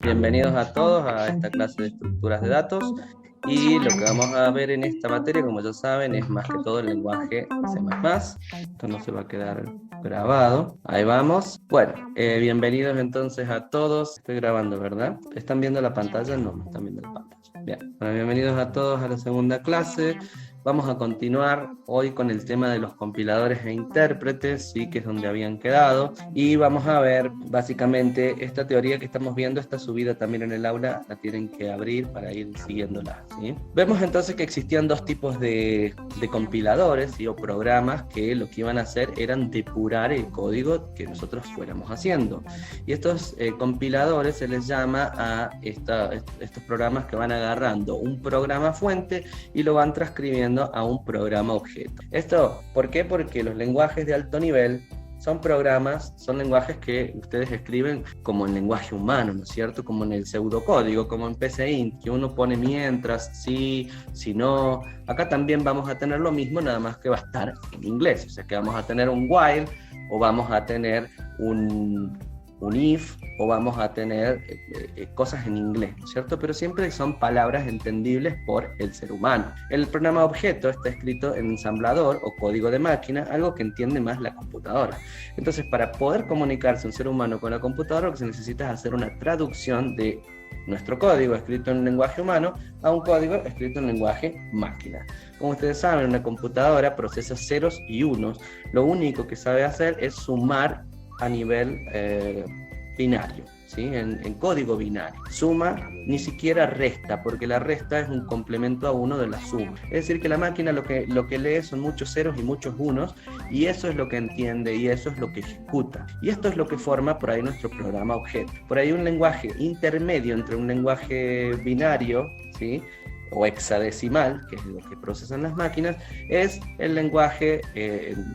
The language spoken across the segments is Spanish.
Bienvenidos a todos a esta clase de estructuras de datos y lo que vamos a ver en esta materia, como ya saben, es más que todo el lenguaje C++. Esto no se va a quedar grabado. Ahí vamos. Bueno, bienvenidos entonces a todos. Estoy grabando, ¿verdad? ¿Están viendo la pantalla? No, no están viendo la pantalla. Bien, bueno, bienvenidos a todos a la segunda clase. Vamos a continuar hoy con el tema de los compiladores e intérpretes, ¿sí? Que es donde habían quedado, y vamos a ver básicamente esta teoría que estamos viendo, está subida también en el aula, la tienen que abrir para ir siguiéndola, ¿sí? Vemos entonces que existían dos tipos de compiladores, ¿sí? O programas que lo que iban a hacer eran depurar el código que nosotros fuéramos haciendo, y estos compiladores se les llama a estos programas que van agarrando un programa fuente y lo van transcribiendo a un programa objeto. ¿Esto por qué? Porque los lenguajes de alto nivel son lenguajes que ustedes escriben como en lenguaje humano, ¿no es cierto? Como en el pseudocódigo, como en PCInt, que uno pone mientras, sí, si no. Acá también vamos a tener lo mismo, nada más que va a estar en inglés. O sea que vamos a tener un while, o vamos a tener un if, o vamos a tener cosas en inglés, ¿no es cierto? Pero siempre son palabras entendibles por el ser humano. El programa objeto está escrito en ensamblador o código de máquina, algo que entiende más la computadora. Entonces, para poder comunicarse un ser humano con la computadora, lo que se necesita es hacer una traducción de nuestro código escrito en lenguaje humano a un código escrito en lenguaje máquina. Como ustedes saben, una computadora procesa ceros y unos. Lo único que sabe hacer es sumar a nivel binario, ¿sí? En código binario. Suma ni siquiera resta, porque la resta es un complemento a uno de la suma. Es decir, que la máquina lo que lee son muchos ceros y muchos unos, y eso es lo que entiende, y eso es lo que ejecuta. Y esto es lo que forma por ahí nuestro programa objeto. Por ahí un lenguaje intermedio entre un lenguaje binario, ¿sí?, o hexadecimal, que es lo que procesan las máquinas, es el lenguaje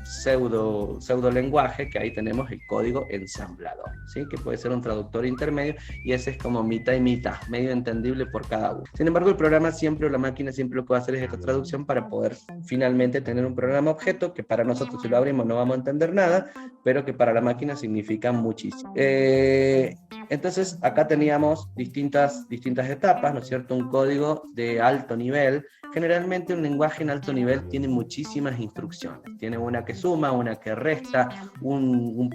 pseudo lenguaje, que ahí tenemos el código ensamblador, ¿sí? Que puede ser un traductor intermedio, y ese es como mitad y mitad, medio entendible por cada uno. Sin embargo, el programa siempre, o la máquina siempre, lo que va a hacer es esta traducción para poder finalmente tener un programa objeto que para nosotros, si lo abrimos, no vamos a entender nada, pero que para la máquina significa muchísimo. Entonces acá teníamos distintas etapas, ¿no es cierto? Un código de alto nivel. Generalmente un lenguaje en alto nivel tiene muchísimas instrucciones. Tiene una que suma, una que resta, uno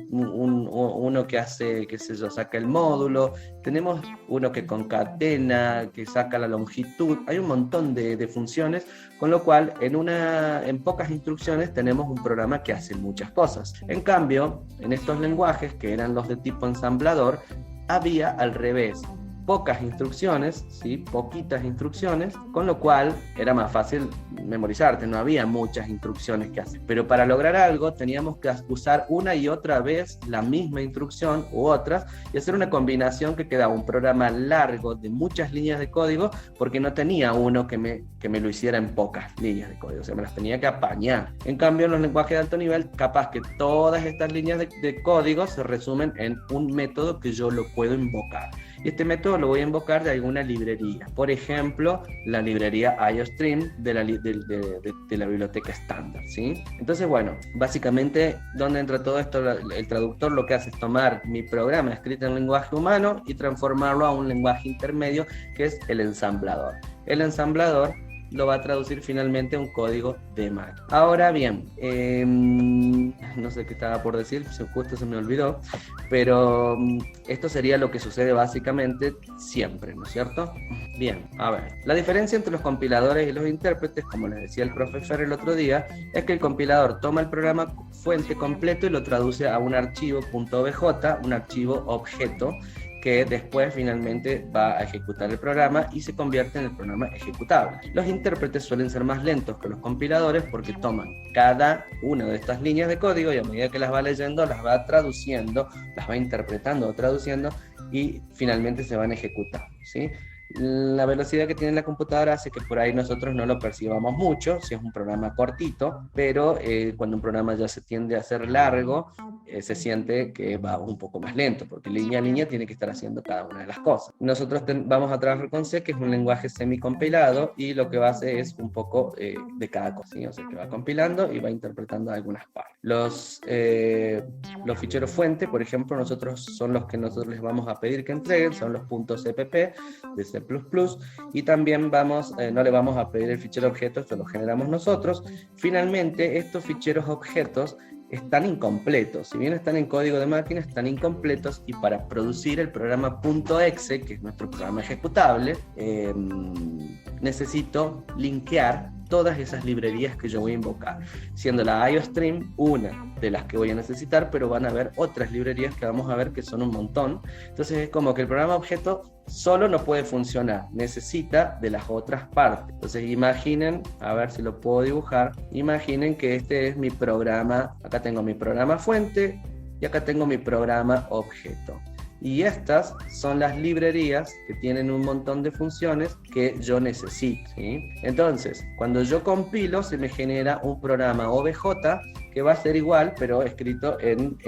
que hace, qué sé yo, saca el módulo. Tenemos uno que concatena, que saca la longitud. Hay un montón de funciones, con lo cual en pocas instrucciones tenemos un programa que hace muchas cosas. En cambio, en estos lenguajes, que eran los de tipo ensamblador, había al revés, pocas instrucciones, ¿sí? Poquitas instrucciones, con lo cual era más fácil memorizarte, no había muchas instrucciones que hacer. Pero para lograr algo teníamos que usar una y otra vez la misma instrucción u otras, y hacer una combinación que quedaba un programa largo de muchas líneas de código, porque no tenía uno que me lo hiciera en pocas líneas de código, o sea, me las tenía que apañar. En cambio, en los lenguajes de alto nivel, capaz que todas estas líneas de código se resumen en un método que yo lo puedo invocar. Y este método lo voy a invocar de alguna librería. Por ejemplo, la librería IOStream de la biblioteca estándar, ¿sí? Entonces, bueno, básicamente, ¿dónde entra todo esto? El traductor lo que hace es tomar mi programa escrito en lenguaje humano y transformarlo a un lenguaje intermedio, que es el ensamblador. El ensamblador lo va a traducir finalmente a un código de máquina. Ahora bien, no sé qué estaba por decir, justo se me olvidó, pero esto sería lo que sucede básicamente siempre, ¿no es cierto? Bien, a ver, la diferencia entre los compiladores y los intérpretes, como les decía el profe Fer el otro día, es que el compilador toma el programa fuente completo y lo traduce a un archivo .obj, un archivo objeto, que después finalmente va a ejecutar el programa y se convierte en el programa ejecutable. Los intérpretes suelen ser más lentos que los compiladores porque toman cada una de estas líneas de código y a medida que las va leyendo, las va traduciendo, las va interpretando o traduciendo, y finalmente se van a ejecutar, ¿sí? La velocidad que tiene la computadora hace que por ahí nosotros no lo percibamos mucho, si es un programa cortito, pero cuando un programa ya se tiende a hacer largo, se siente que va un poco más lento, porque línea a línea tiene que estar haciendo cada una de las cosas. Nosotros vamos a trabajar con C, que es un lenguaje semi-compilado, y lo que va a hacer es un poco de cada cosa, ¿sí? O sea, que va compilando y va interpretando algunas partes. Los ficheros fuente, por ejemplo, son los que nosotros les vamos a pedir que entreguen, son los .cpp de C++, y también no le vamos a pedir el fichero objeto, esto lo generamos nosotros. Finalmente, estos ficheros objetos están incompletos, si bien están en código de máquina, están incompletos, y para producir el programa .exe, que es nuestro programa ejecutable, necesito linkear todas esas librerías que yo voy a invocar, siendo la IOStream una de las que voy a necesitar, pero van a haber otras librerías que vamos a ver que son un montón. Entonces es como que el programa objeto solo no puede funcionar, necesita de las otras partes. Entonces imaginen, a ver si lo puedo dibujar, imaginen que este es mi programa, acá tengo mi programa fuente y acá tengo mi programa objeto. Y estas son las librerías que tienen un montón de funciones que yo necesito, ¿sí? Entonces, cuando yo compilo, se me genera un programa OBJ que va a ser igual, pero escrito en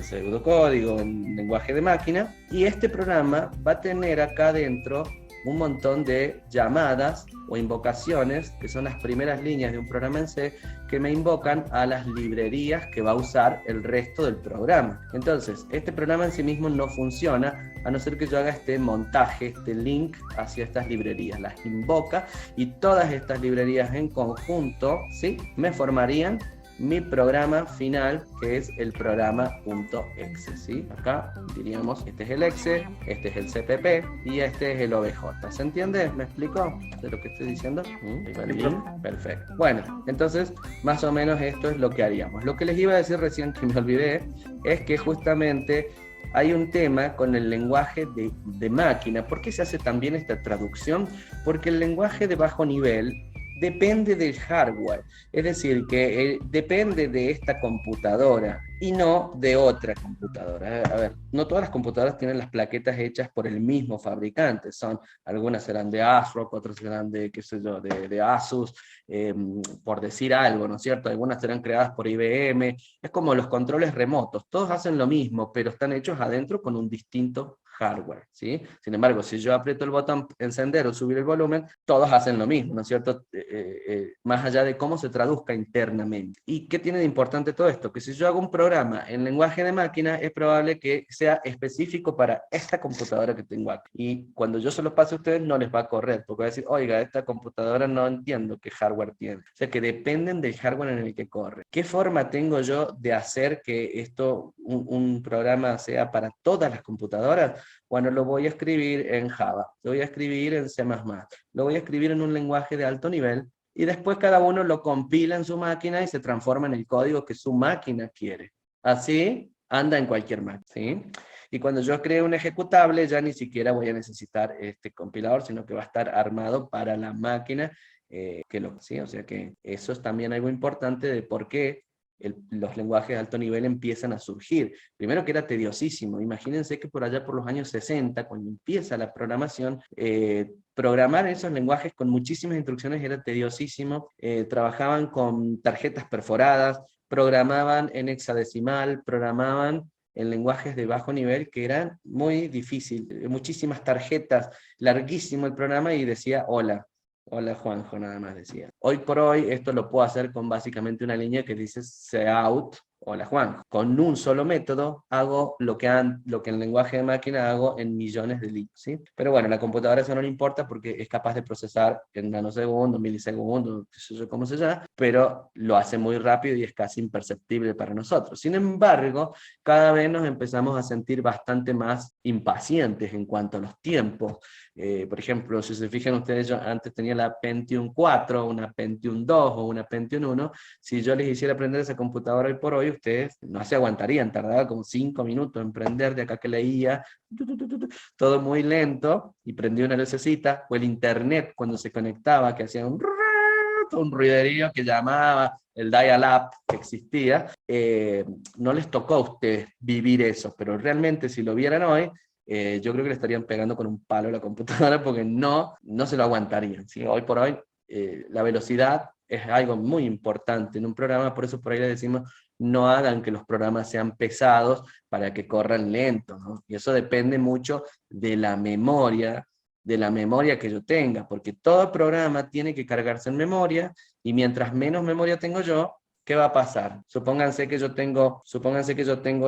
pseudocódigo, en lenguaje de máquina. Y este programa va a tener acá dentro un montón de llamadas o invocaciones, que son las primeras líneas de un programa en C, que me invocan a las librerías que va a usar el resto del programa. Entonces, este programa en sí mismo no funciona, a no ser que yo haga este montaje, este link hacia estas librerías. Las invoca, y todas estas librerías en conjunto, ¿sí?, me formarían mi programa final, que es el programa .exe, ¿sí? Acá diríamos, este es el exe, este es el CPP y este es el OBJ. ¿Se entiende? ¿Me explico de lo que estoy diciendo? Perfecto. Bueno, entonces, más o menos esto es lo que haríamos. Lo que les iba a decir recién, que me olvidé, es que justamente hay un tema con el lenguaje de máquina. ¿Por qué se hace también esta traducción? Porque el lenguaje de bajo nivel depende del hardware, es decir, que depende de esta computadora y no de otra computadora. A ver, no todas las computadoras tienen las plaquetas hechas por el mismo fabricante, algunas serán de ASRock, otras serán de, qué sé yo, de Asus, por decir algo, ¿no es cierto? Algunas serán creadas por IBM, es como los controles remotos, todos hacen lo mismo, pero están hechos adentro con un distinto hardware, ¿sí? Sin embargo, si yo aprieto el botón encender o subir el volumen, todos hacen lo mismo, ¿no es cierto? Más allá de cómo se traduzca internamente. ¿Y qué tiene de importante todo esto? Que si yo hago un programa en lenguaje de máquina, es probable que sea específico para esta computadora que tengo aquí. Y cuando yo se lo pase a ustedes, no les va a correr, porque va a decir, oiga, esta computadora no entiendo qué hardware tiene. O sea, que dependen del hardware en el que corre. ¿Qué forma tengo yo de hacer que esto, un programa sea para todas las computadoras? Bueno, lo voy a escribir en Java, lo voy a escribir en C++, lo voy a escribir en un lenguaje de alto nivel, y después cada uno lo compila en su máquina y se transforma en el código que su máquina quiere. Así anda en cualquier máquina, ¿sí? Y cuando yo cree un ejecutable, ya ni siquiera voy a necesitar este compilador, sino que va a estar armado para la máquina ¿sí? O sea que eso es también algo importante de por qué los lenguajes de alto nivel empiezan a surgir. Primero, que era tediosísimo. Imagínense que por allá por los años 60, cuando empieza la programación, programar esos lenguajes con muchísimas instrucciones era tediosísimo. Trabajaban con tarjetas perforadas, programaban en hexadecimal, programaban en lenguajes de bajo nivel que eran muy difíciles, muchísimas tarjetas, larguísimo el programa, y decía hola. Hola Juanjo, nada más decía. Hoy por hoy esto lo puedo hacer con básicamente una línea que dice cout, hola Juanjo. Con un solo método hago lo que en lenguaje de máquina hago en millones de líneas, ¿sí? Pero bueno, la computadora eso no le importa porque es capaz de procesar en nanosegundos, milisegundos, no sé yo cómo se llama, pero lo hace muy rápido y es casi imperceptible para nosotros. Sin embargo, cada vez nos empezamos a sentir bastante más impacientes en cuanto a los tiempos. Por ejemplo, si se fijan ustedes, yo antes tenía la Pentium 4, una Pentium 2 o una Pentium 1. Si yo les hiciera aprender esa computadora hoy por hoy, ustedes no se aguantarían, tardaba como 5 minutos en prender, de acá que leía, todo muy lento, y prendía una lucecita, o el internet cuando se conectaba, que hacía un ruiderío que llamaba el dial-up que existía. No les tocó a ustedes vivir eso, pero realmente si lo vieran hoy, yo creo que le estarían pegando con un palo a la computadora porque no se lo aguantarían, ¿sí? Hoy por hoy la velocidad es algo muy importante en un programa, por eso por ahí le decimos no hagan que los programas sean pesados para que corran lento, ¿no? Y eso depende mucho de la memoria que yo tenga, porque todo programa tiene que cargarse en memoria, y mientras menos memoria tengo yo, ¿qué va a pasar? Supónganse que yo tengo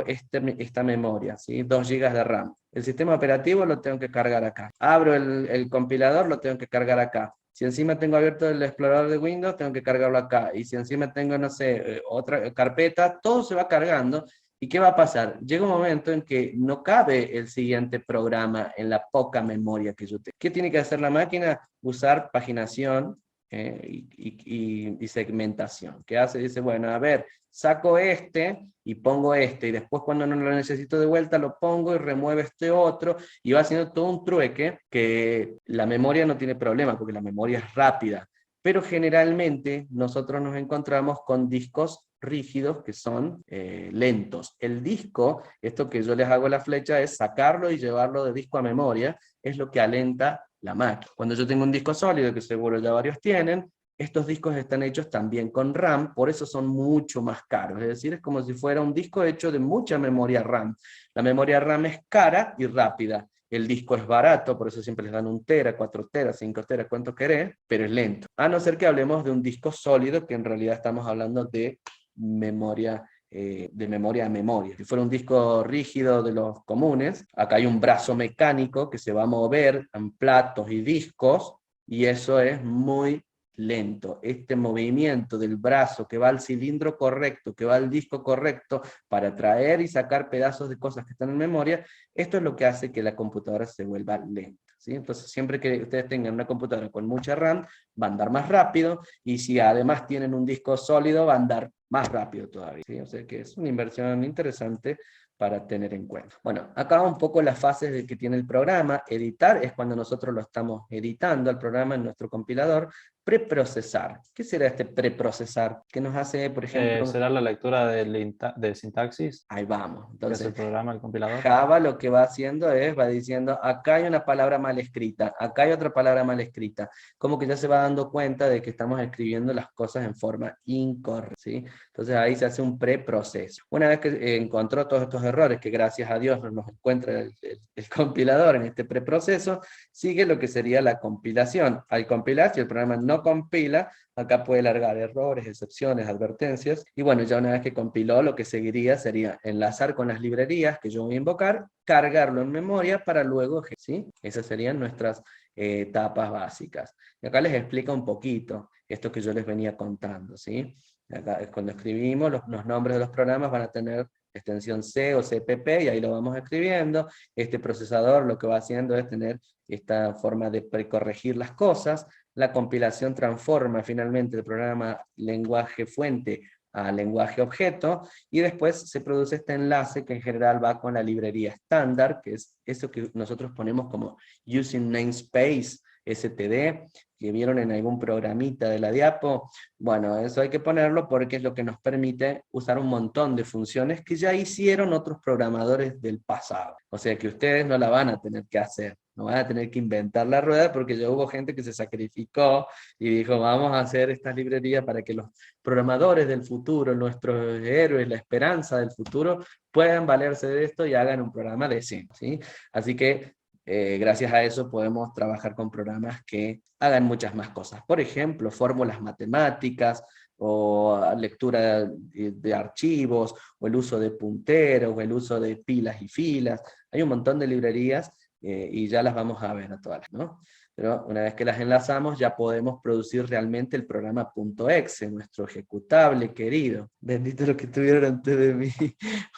esta memoria, ¿sí? 2 GB de RAM. El sistema operativo lo tengo que cargar acá. Abro el compilador, lo tengo que cargar acá. Si encima tengo abierto el explorador de Windows, tengo que cargarlo acá. Y si encima tengo, no sé, otra carpeta, todo se va cargando. ¿Y qué va a pasar? Llega un momento en que no cabe el siguiente programa en la poca memoria que yo tengo. ¿Qué tiene que hacer la máquina? Usar paginación y segmentación. ¿Qué hace? Dice, bueno, a ver, saco este y pongo este, y después cuando no lo necesito de vuelta lo pongo y remueve este otro, y va haciendo todo un trueque que la memoria no tiene problema, porque la memoria es rápida, pero generalmente nosotros nos encontramos con discos rígidos que son lentos. El disco, esto que yo les hago la flecha, es sacarlo y llevarlo de disco a memoria, es lo que alenta la máquina. Cuando yo tengo un disco sólido, que seguro ya varios tienen, estos discos están hechos también con RAM, por eso son mucho más caros. Es decir, es como si fuera un disco hecho de mucha memoria RAM. La memoria RAM es cara y rápida. El disco es barato, por eso siempre les dan 1 tera, 4 teras, 5 teras, cuánto querés, pero es lento. A no ser que hablemos de un disco sólido, que en realidad estamos hablando de memoria de memoria a memoria. Si fuera un disco rígido de los comunes, acá hay un brazo mecánico que se va a mover en platos y discos, y eso es muy lento. Este movimiento del brazo que va al cilindro correcto, que va al disco correcto, para traer y sacar pedazos de cosas que están en memoria, esto es lo que hace que la computadora se vuelva lenta, ¿sí? Entonces, siempre que ustedes tengan una computadora con mucha RAM, va a andar más rápido, y si además tienen un disco sólido, va a andar más rápido todavía, ¿sí? O sea que es una inversión interesante para tener en cuenta. Bueno, acá un poco las fases de que tiene el programa. Editar es cuando nosotros lo estamos editando al programa en nuestro compilador. Preprocesar. ¿Qué será este preprocesar? ¿Qué nos hace, por ejemplo? ¿Será la lectura de sintaxis Ahí vamos. que hace Entonces, el programa, el compilador? Java lo que va haciendo es, va diciendo, acá hay una palabra mal escrita, acá hay otra palabra mal escrita, como que ya se va dando cuenta de que estamos escribiendo las cosas en forma incorrecta, ¿sí? Entonces ahí se hace un preproceso. Una vez que encontró todos estos errores, que gracias a Dios nos encuentra el compilador en este preproceso, sigue lo que sería la compilación. Al compilar, si el programa no compila, acá puede largar errores, excepciones, advertencias, y bueno, ya una vez que compiló, lo que seguiría sería enlazar con las librerías que yo voy a invocar, cargarlo en memoria para luego, ¿sí? Esas serían nuestras etapas básicas. Y acá les explica un poquito esto que yo les venía contando, ¿sí? Acá, cuando escribimos, los nombres de los programas van a tener extensión C o CPP, y ahí lo vamos escribiendo. Este procesador lo que va haciendo es tener esta forma de precorregir las cosas. La compilación transforma finalmente el programa lenguaje fuente a lenguaje objeto, y después se produce este enlace que en general va con la librería estándar, que es eso que nosotros ponemos como Using Namespace, STD, que vieron en algún programita de la diapo. Bueno, eso hay que ponerlo porque es lo que nos permite usar un montón de funciones que ya hicieron otros programadores del pasado. O sea que ustedes no la van a tener que hacer, no van a tener que inventar la rueda, porque ya hubo gente que se sacrificó y dijo, vamos a hacer estas librerías para que los programadores del futuro, nuestros héroes, la esperanza del futuro, puedan valerse de esto y hagan un programa decente, ¿sí? Así que gracias a eso podemos trabajar con programas que hagan muchas más cosas. Por ejemplo, fórmulas matemáticas, o lectura de archivos, o el uso de punteros, o el uso de pilas y filas. Hay un montón de librerías y ya las vamos a ver a todas, ¿no? Pero una vez que las enlazamos, ya podemos producir realmente el programa .exe, nuestro ejecutable querido. Bendito lo que tuvieron antes de mí.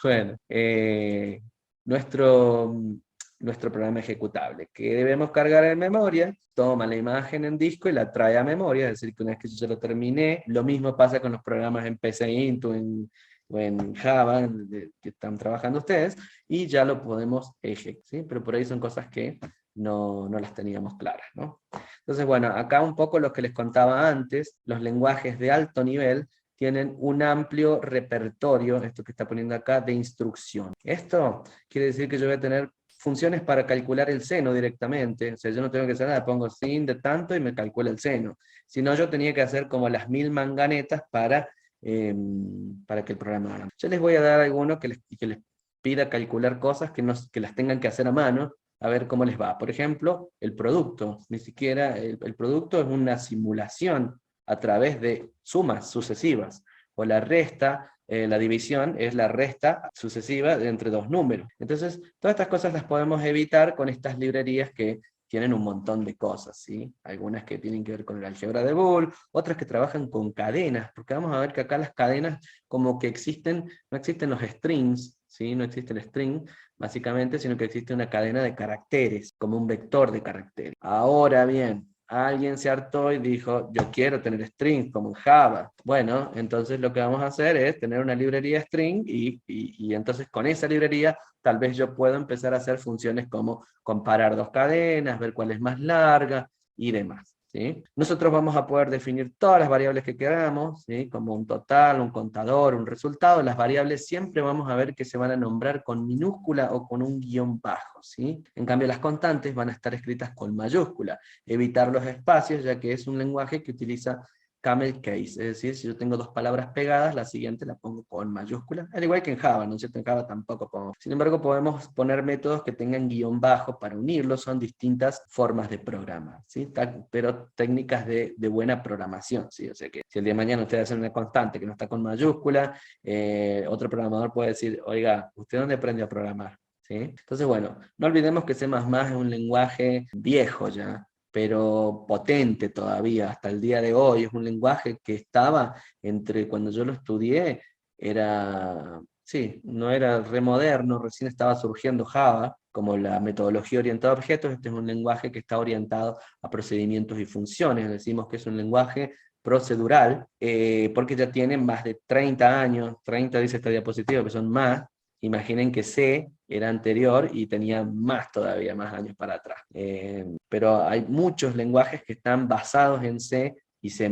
Bueno, nuestro, nuestro programa ejecutable, que debemos cargar en memoria, toma la imagen en disco y la trae a memoria, es decir, que una vez que yo ya lo terminé, lo mismo pasa con los programas en PCInt o en Java, que están trabajando ustedes, y ya lo podemos ejecutar, ¿sí? Pero por ahí son cosas que no las teníamos claras, ¿no? Entonces, bueno, acá un poco lo que les contaba antes, los lenguajes de alto nivel tienen un amplio repertorio, esto que está poniendo acá, de instrucción. Esto quiere decir que yo voy a tener funciones para calcular el seno directamente, o sea, yo no tengo que hacer nada, pongo sin de tanto y me calcula el seno. Si no, yo tenía que hacer como las 1000 manganetas para que el programa haga. Yo les voy a dar algunos que les pida calcular cosas que las tengan que hacer a mano, a ver cómo les va. Por ejemplo, el producto. Ni siquiera el producto es una simulación a través de sumas sucesivas, o la resta, la división es la resta sucesiva de entre dos números. Entonces, todas estas cosas las podemos evitar con estas librerías que tienen un montón de cosas, ¿sí? Algunas que tienen que ver con el álgebra de Boole, otras que trabajan con cadenas, porque vamos a ver que acá las cadenas como que existen, no existen los strings, ¿sí? No existe el string, básicamente, sino que existe una cadena de caracteres, como un vector de caracteres. Ahora bien, alguien se hartó y dijo, yo quiero tener strings como en Java. Bueno, entonces lo que vamos a hacer es tener una librería string y entonces con esa librería tal vez yo puedo empezar a hacer funciones como comparar dos cadenas, ver cuál es más larga y demás. ¿Sí? Nosotros vamos a poder definir todas las variables que queramos, ¿sí? Como un total, un contador, un resultado. Las variables siempre vamos a ver que se van a nombrar con minúscula o con un guión bajo, ¿sí? En cambio las constantes van a estar escritas con mayúscula. Evitar los espacios, ya que es un lenguaje que utiliza camel case, es decir, si yo tengo dos palabras pegadas, la siguiente la pongo con mayúscula, al igual que en Java, ¿no es cierto? En Java tampoco podemos. Sin embargo, podemos poner métodos que tengan guión bajo para unirlos, son distintas formas de programar, ¿sí? Pero técnicas de buena programación, ¿sí? O sea que si el día de mañana ustedes hacen una constante que no está con mayúscula, otro programador puede decir, oiga, ¿usted dónde aprendió a programar? ¿Sí? Entonces, bueno, no olvidemos que C++ es un lenguaje viejo ya, pero potente todavía, hasta el día de hoy. Es un lenguaje que estaba entre, cuando yo lo estudié, no era remoderno, recién estaba surgiendo Java, como la metodología orientada a objetos. Este es un lenguaje que está orientado a procedimientos y funciones, decimos que es un lenguaje procedural, porque ya tiene más de 30 años, 30 dice esta diapositiva, que son más. Imaginen que C era anterior y tenía más todavía, más años para atrás. Pero hay muchos lenguajes que están basados en C y C++.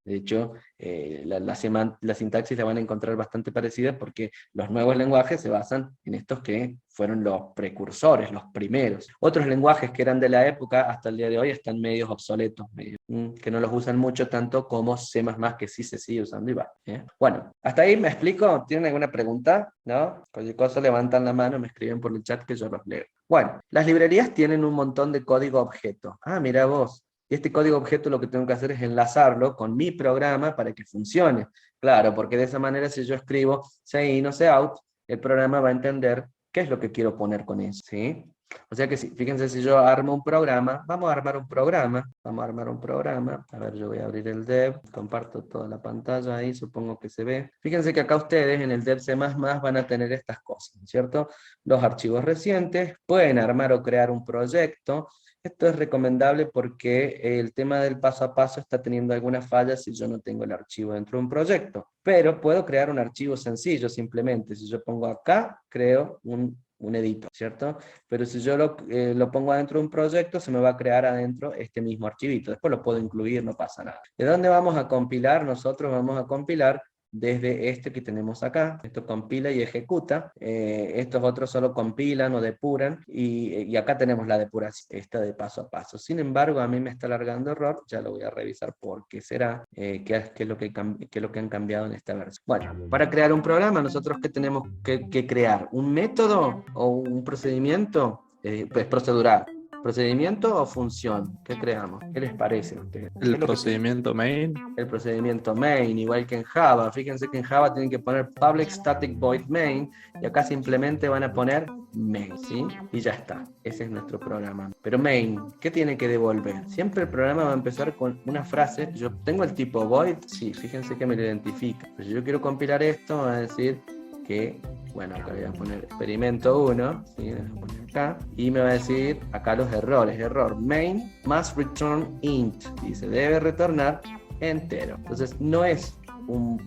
De hecho, la sintaxis la van a encontrar bastante parecida porque los nuevos lenguajes se basan en estos que fueron los precursores, los primeros. Otros lenguajes que eran de la época hasta el día de hoy están medios obsoletos, que no los usan mucho tanto como C++, que sí se sigue usando y va. Bueno, hasta ahí me explico. ¿Tienen alguna pregunta? ¿No? Cualquier cosa levantan la mano, me escriben por el chat que yo los leo. Bueno, las librerías tienen un montón de código objeto. Ah, mira vos. Y este código objeto lo que tengo que hacer es enlazarlo con mi programa para que funcione. Claro, porque de esa manera si yo escribo say-in o say-out, el programa va a entender qué es lo que quiero poner con eso, ¿sí? O sea que sí, fíjense, si yo armo un programa, vamos a armar un programa, a ver, yo voy a abrir el dev, comparto toda la pantalla ahí, supongo que se ve. Fíjense que acá ustedes en el dev C++ van a tener estas cosas, ¿cierto? Los archivos recientes, pueden armar o crear un proyecto. Esto es recomendable porque el tema del paso a paso está teniendo algunas fallas si yo no tengo el archivo dentro de un proyecto. Pero puedo crear un archivo sencillo simplemente. Si yo pongo acá, creo un editor, ¿cierto? Pero si yo lo pongo adentro de un proyecto, se me va a crear adentro este mismo archivito. Después lo puedo incluir, no pasa nada. ¿De dónde vamos a compilar? Nosotros vamos a compilar desde este que tenemos acá. Esto compila y ejecuta. Estos otros solo compilan o depuran. Y acá tenemos la depuración, esta de paso a paso. Sin embargo, a mí me está largando error. Ya lo voy a revisar por qué será. Qué es lo que han cambiado en esta versión. Bueno, para crear un programa, nosotros ¿qué tenemos que crear? ¿Un método o un procedimiento? Pues procedural. ¿Procedimiento o función? ¿Qué creamos? ¿Qué les parece a ustedes? El procedimiento main. El procedimiento main, igual que en Java. Fíjense que en Java tienen que poner public static void main, y acá simplemente van a poner main, ¿sí? Y ya está. Ese es nuestro programa. Pero main, ¿qué tiene que devolver? Siempre el programa va a empezar con una frase. Yo tengo el tipo void, sí, fíjense que me lo identifica. Pero si yo quiero compilar esto, va a decir que, bueno, acá voy a poner experimento 1, ¿sí? Voy a poner acá, y me va a decir acá los errores. Error, main must return int, dice, debe retornar entero. Entonces no es un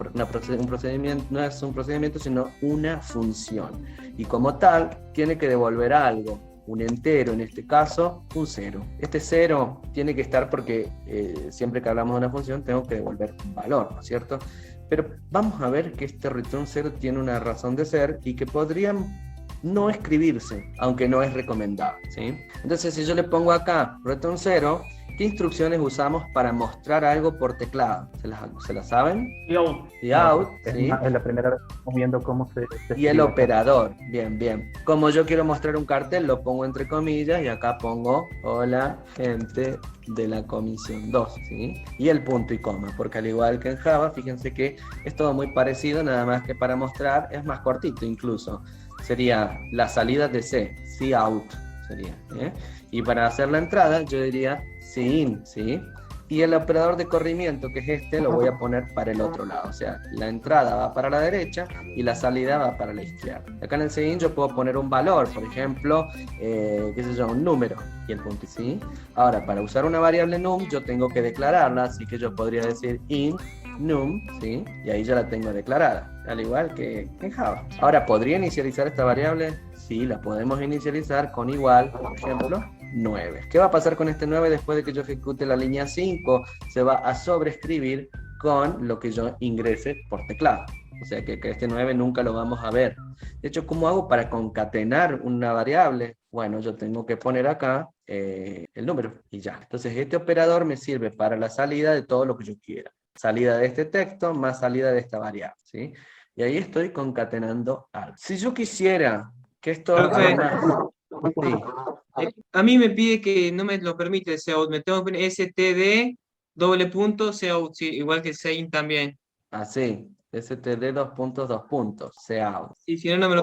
procedimiento, no es un procedimiento, sino una función, y como tal tiene que devolver algo, un entero, en este caso un 0. Este 0 tiene que estar porque siempre que hablamos de una función tengo que devolver un valor, ¿no es cierto? Pero vamos a ver que este return 0 tiene una razón de ser y que podrían no escribirse, aunque no es recomendable, ¿sí? Entonces, si yo le pongo acá return 0, ¿qué instrucciones usamos para mostrar algo por teclado? ¿Se las saben? Cout. Cout, Es, ¿sí? es la primera vez que estamos viendo cómo se Y el escribe. operador, bien, bien. Como yo quiero mostrar un cartel, lo pongo entre comillas y acá pongo hola gente de la comisión 2, ¿sí? Y el punto y coma, porque al igual que en Java, fíjense que es todo muy parecido, nada más que para mostrar es más cortito incluso. Sería la salida de C, cout sería, ¿eh? Y para hacer la entrada yo diría in, ¿sí? Y el operador de corrimiento, que es este, lo voy a poner para el otro lado. O sea, la entrada va para la derecha y la salida va para la izquierda. Acá en el CIN yo puedo poner un valor, por ejemplo, qué sé yo, un número y el punto, ¿sí? Ahora, para usar una variable num, yo tengo que declararla, así que yo podría decir int num, ¿sí? Y ahí ya la tengo declarada, al igual que en Java. Ahora, ¿podría inicializar esta variable? Sí, la podemos inicializar con igual, por ejemplo, 9. ¿Qué va a pasar con este 9 después de que yo ejecute la línea 5? Se va a sobreescribir con lo que yo ingrese por teclado. O sea que este 9 nunca lo vamos a ver. De hecho, ¿cómo hago para concatenar una variable? Bueno, yo tengo que poner acá el número y ya. Entonces este operador me sirve para la salida de todo lo que yo quiera. Salida de este texto más salida de esta variable, ¿sí? Y ahí estoy concatenando algo. Si yo quisiera que esto... Profe, Sí. a mí me pide que no me lo permite Cout, me tengo que poner std doble punto Cout, sí, igual que sein también. Así, std dos puntos, cout. Y si no, no me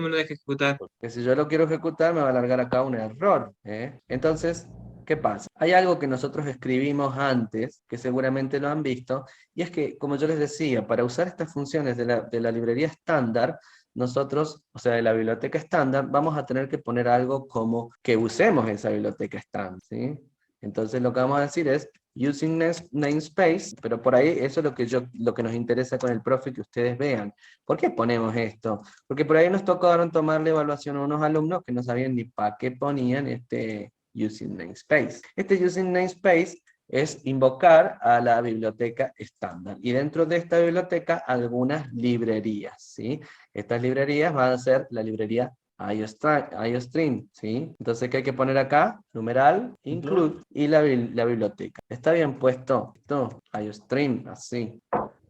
lo deja ejecutar. Que si yo lo quiero ejecutar me va a largar acá un error, ¿eh? Entonces, ¿qué pasa? Hay algo que nosotros escribimos antes, que seguramente lo han visto, y es que, como yo les decía, para usar estas funciones de la librería estándar, nosotros, o sea, de la biblioteca estándar, vamos a tener que poner algo como que usemos esa biblioteca estándar, ¿sí? Entonces lo que vamos a decir es using namespace, pero por ahí eso es lo que nos interesa con el profe, que ustedes vean. ¿Por qué ponemos esto? Porque por ahí nos tocaron tomar la evaluación a unos alumnos que no sabían ni para qué ponían este using namespace. Este using namespace es invocar a la biblioteca estándar. Y dentro de esta biblioteca algunas librerías, ¿sí? Estas librerías van a ser la librería IOStream, ¿sí? Entonces, ¿qué hay que poner acá? Numeral, include, y la biblioteca. ¿Está bien puesto? Esto, IOStream, así.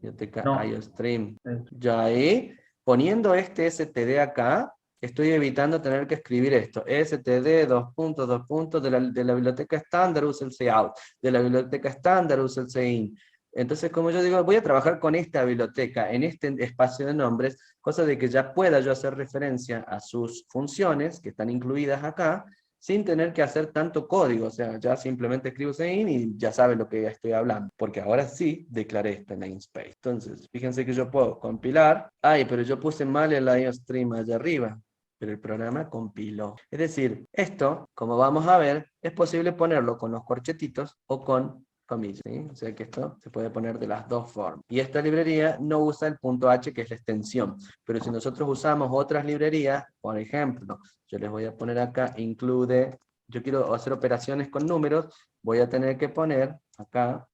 Biblioteca No. IOStream. Yo ahí, poniendo este std acá, estoy evitando tener que escribir esto. std, dos puntos, de la biblioteca estándar usa el cout, de la biblioteca estándar usa el cin. Entonces, como yo digo, voy a trabajar con esta biblioteca, en este espacio de nombres, cosa de que ya pueda yo hacer referencia a sus funciones, que están incluidas acá, sin tener que hacer tanto código. O sea, ya simplemente escribo cin y ya sabe lo que estoy hablando, porque ahora sí declaré este namespace. Entonces, fíjense que yo puedo compilar. Ay, pero yo puse mal el IOStream allá arriba, pero el programa compiló. Es decir, esto, como vamos a ver, es posible ponerlo con los corchetitos o con comillas, ¿sí? O sea que esto se puede poner de las dos formas. Y esta librería no usa el punto H, que es la extensión, pero si nosotros usamos otras librerías, por ejemplo, yo les voy a poner acá, include, yo quiero hacer operaciones con números, voy a tener que poner acá,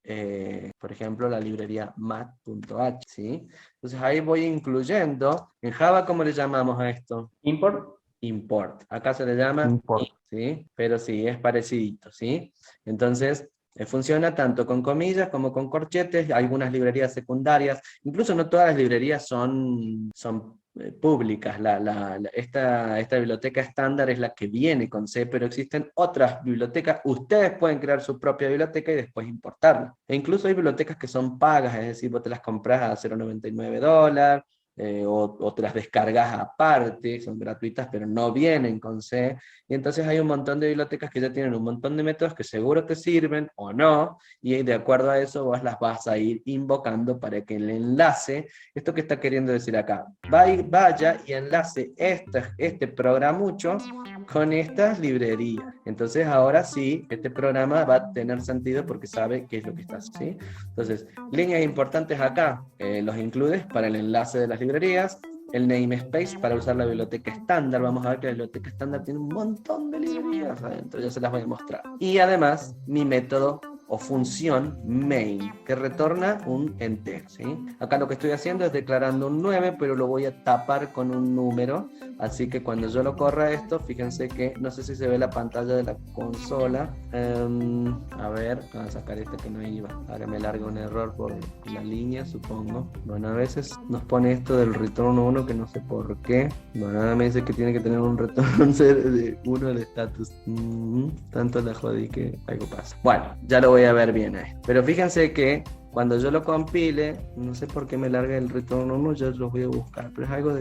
por ejemplo, la librería mat.h, ¿sí? Entonces ahí voy incluyendo, en Java, ¿cómo le llamamos a esto? Import. Acá se le llama Import. ¿sí? Pero sí, es parecido, ¿sí? Entonces, funciona tanto con comillas como con corchetes, algunas librerías secundarias, incluso no todas las librerías son públicas. Esta biblioteca estándar es la que viene con C, pero existen otras bibliotecas. Ustedes pueden crear su propia biblioteca y después importarla. E incluso hay bibliotecas que son pagas, es decir, vos te las compras a $0.99, o te las descargas aparte, son gratuitas, pero no vienen con C. Y entonces hay un montón de bibliotecas que ya tienen un montón de métodos que seguro te sirven o no, y de acuerdo a eso vos las vas a ir invocando para que el enlace, esto que está queriendo decir acá, vaya y enlace este programucho con estas librerías. Entonces ahora sí, este programa va a tener sentido porque sabe qué es lo que está haciendo, ¿sí? Entonces, líneas importantes acá, los includes para el enlace de las librerías, el namespace para usar la biblioteca estándar. Vamos a ver que la biblioteca estándar tiene un montón de librerías adentro, ya se las voy a mostrar. Y además, mi método o función main, que retorna un entero, ¿sí? Acá lo que estoy haciendo es declarando un 9, pero lo voy a tapar con un número, así que cuando yo lo corra esto, fíjense que, no sé si se ve la pantalla de la consola, a ver, voy a sacar este que no iba, ahora me larga un error por la línea, supongo. Bueno, a veces nos pone esto del return 1 que no sé por qué. Bueno, ahora me dice que tiene que tener un return de 1 el status. Tanto la jodí que algo pasa. Bueno, ya lo voy a ver bien ahí. Pero fíjense que cuando yo lo compile, no sé por qué me larga el return 1, yo los voy a buscar, pero es algo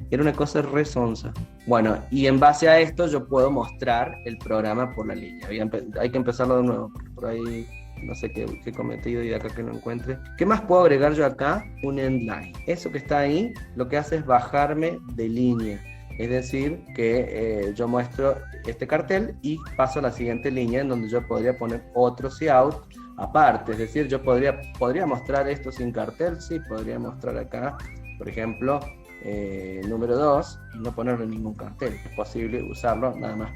era una cosa re sonsa. Bueno, y en base a esto yo puedo mostrar el programa por la línea. Hay que empezarlo de nuevo, porque por ahí no sé qué he cometido y de acá que no encuentre. ¿Qué más puedo agregar yo acá? Un endline. Eso que está ahí, lo que hace es bajarme de línea. Es decir, que yo muestro este cartel y paso a la siguiente línea en donde yo podría poner otro cout aparte. Es decir, yo podría mostrar esto sin cartel, sí, podría mostrar acá, por ejemplo, número 2 y no ponerle ningún cartel. Es posible usarlo nada más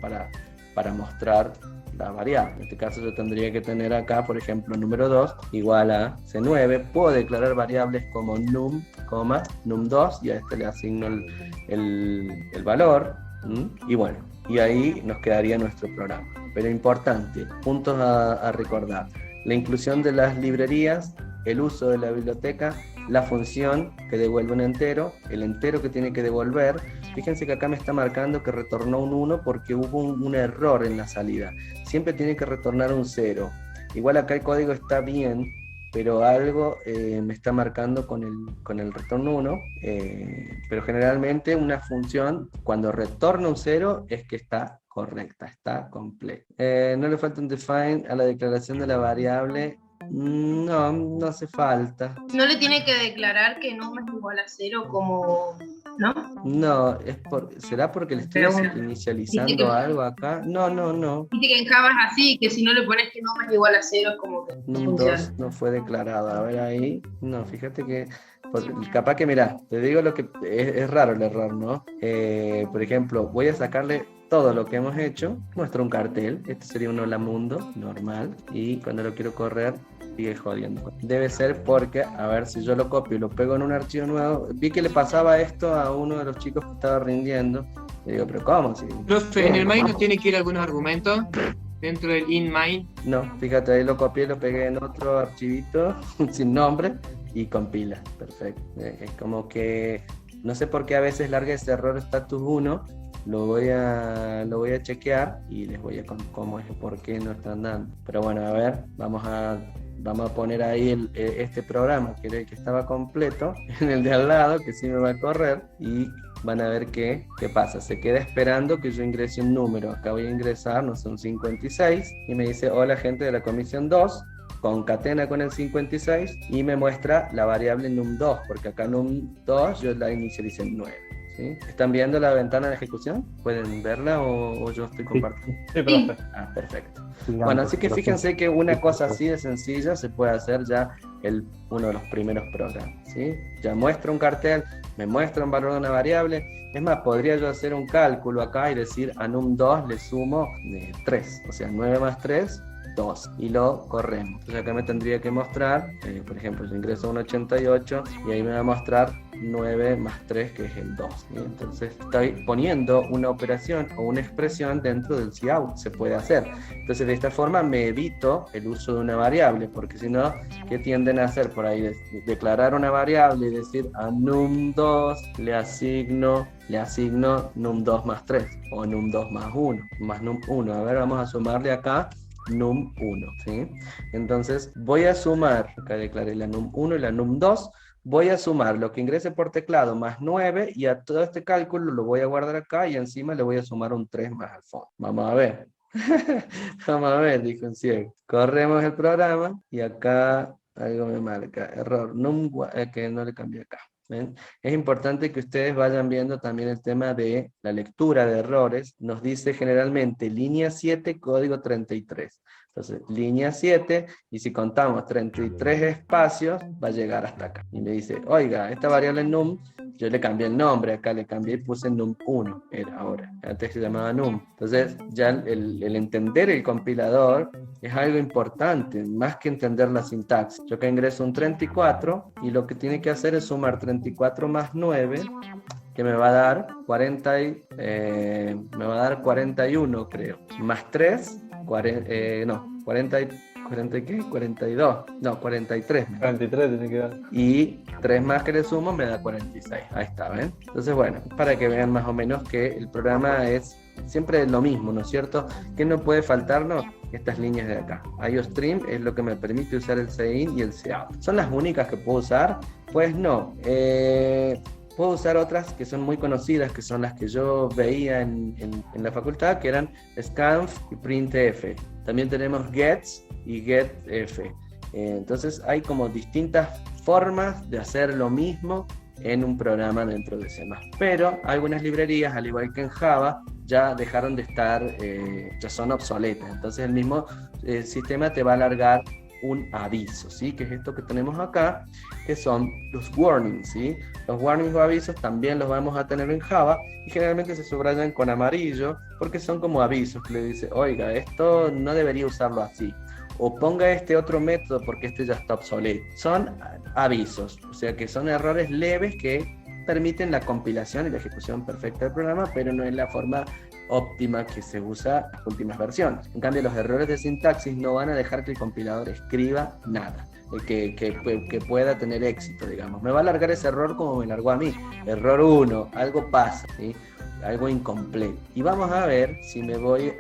para mostrar la variable. En este caso yo tendría que tener acá, por ejemplo, número 2 igual a C9. Puedo declarar variables como num, num2 y a este le asigno el valor. Y bueno, y ahí nos quedaría nuestro programa. Pero importante, puntos a recordar. La inclusión de las librerías, el uso de la biblioteca, la función que devuelve un entero, el entero que tiene que devolver. Fíjense que acá me está marcando que retornó un 1 porque hubo un error en la salida. Siempre tiene que retornar un 0. Igual acá el código está bien, pero algo me está marcando con el retorno 1. Pero generalmente una función, cuando retorna un 0, es que está correcta, está completa. No le falta un define a la declaración de la variable. No, no hace falta. No le tiene que declarar que num es igual a 0 como... ¿no? No, ¿será porque le estoy inicializando algo acá? No. Viste que en Java es así, que si no le pones que num es igual a 0 es como que num2 no fue declarado. A ver ahí. No, fíjate que... capaz que, mirá, te digo lo que... Es raro el error, ¿no? Por ejemplo, voy a sacarle todo lo que hemos hecho. Muestro un cartel. Este sería un hola mundo normal. Y cuando lo quiero correr, sigue jodiendo. Debe ser porque, a ver, si yo lo copio y lo pego en un archivo nuevo, vi que le pasaba esto a uno de los chicos que estaba rindiendo. Y digo, ¿pero cómo? Si, Profe, ¿en el main no tiene que ir algunos argumentos dentro del in main? No, fíjate, ahí lo copié, lo pegué en otro archivito sin nombre y compila. Perfecto. Es como que, no sé por qué a veces larga ese error status 1. Lo voy a chequear y les voy a contar cómo es, por qué no están dando. Pero bueno, a ver, vamos a poner ahí este programa que era el que estaba completo en el de al lado, que sí me va a correr, y van a ver qué pasa. Se queda esperando que yo ingrese un número. Acá voy a ingresar, no son 56, y me dice, hola gente de la comisión 2, concatena con el 56 y me muestra la variable num2, porque acá num2 yo la inicialicé en 9. ¿Sí? ¿Están viendo la ventana de ejecución? ¿Pueden verla o yo estoy compartiendo? Sí, profe. Ah, perfecto. Bueno, así que fíjense que una cosa así de sencilla se puede hacer ya uno de los primeros programas, ¿sí? Ya muestra un cartel, me muestra un valor de una variable. Es más, podría yo hacer un cálculo acá y decir a num2 le sumo 3, o sea, 9 más 3, 2, y lo corremos. Entonces acá me tendría que mostrar, por ejemplo, yo ingreso a un 88 y ahí me va a mostrar 9 más 3, que es el 2, ¿sí? Entonces estoy poniendo una operación o una expresión dentro del cout, se puede hacer. Entonces de esta forma me evito el uso de una variable, porque si no, ¿qué tienden a hacer por ahí? Declarar una variable y decir a num2 le asigno num2 más 3 o num2 más 1, más num1. A ver, vamos a sumarle acá num1, ¿sí? Entonces voy a sumar, acá declaré la num1 y la num2, voy a sumar lo que ingrese por teclado más 9 y a todo este cálculo lo voy a guardar acá y encima le voy a sumar un 3 más al fondo. Vamos a ver. Vamos a ver, dijo un ciego. Corremos el programa y acá algo me marca, error, que no le cambié acá. ¿Ven? Es importante que ustedes vayan viendo también el tema de la lectura de errores. Nos dice generalmente línea 7, código 33. Entonces, línea 7, y si contamos 33 espacios, va a llegar hasta acá. Y me dice, oiga, esta variable num Yo le cambié el nombre, acá le cambié y puse num1, era ahora, antes se llamaba num. Entonces ya el entender el compilador es algo importante, más que entender la sintaxis. Yo acá ingreso un 34 y lo que tiene que hacer es sumar 34 más 9, que me va a dar 41, creo, más 3, 40 ¿qué? 42, no, 43. 43 tiene que dar. Y 3 más que le sumo me da 46. Ahí está, ¿ven? Entonces, bueno, para que vean más o menos que el programa es siempre lo mismo, ¿no es cierto? ¿Qué no puede faltarnos? Estas líneas de acá. IOStream es lo que me permite usar el CIN y el COUT. ¿Son las únicas que puedo usar? Pues no. Puedo usar otras que son muy conocidas, que son las que yo veía en la facultad, que eran scanf y printf. También tenemos gets y getf. Entonces hay como distintas formas de hacer lo mismo en un programa dentro de C++. Pero algunas librerías, al igual que en Java, ya dejaron de estar, ya son obsoletas. Entonces el mismo sistema te va a alargar un aviso, ¿sí? Que es esto que tenemos acá, que son los warnings, ¿sí? Los warnings o avisos también los vamos a tener en Java y generalmente se subrayan con amarillo porque son como avisos que le dice, oiga, esto no debería usarlo así, o ponga este otro método porque este ya está obsoleto. Son avisos, o sea que son errores leves que permiten la compilación y la ejecución perfecta del programa, pero no es la forma óptima que se usa en las últimas versiones. En cambio, los errores de sintaxis no van a dejar que el compilador escriba nada, que pueda tener éxito, digamos. Me va a largar ese error como me largó a mí. Error 1, algo pasa, ¿sí? Algo incompleto. Y vamos a ver, si me voy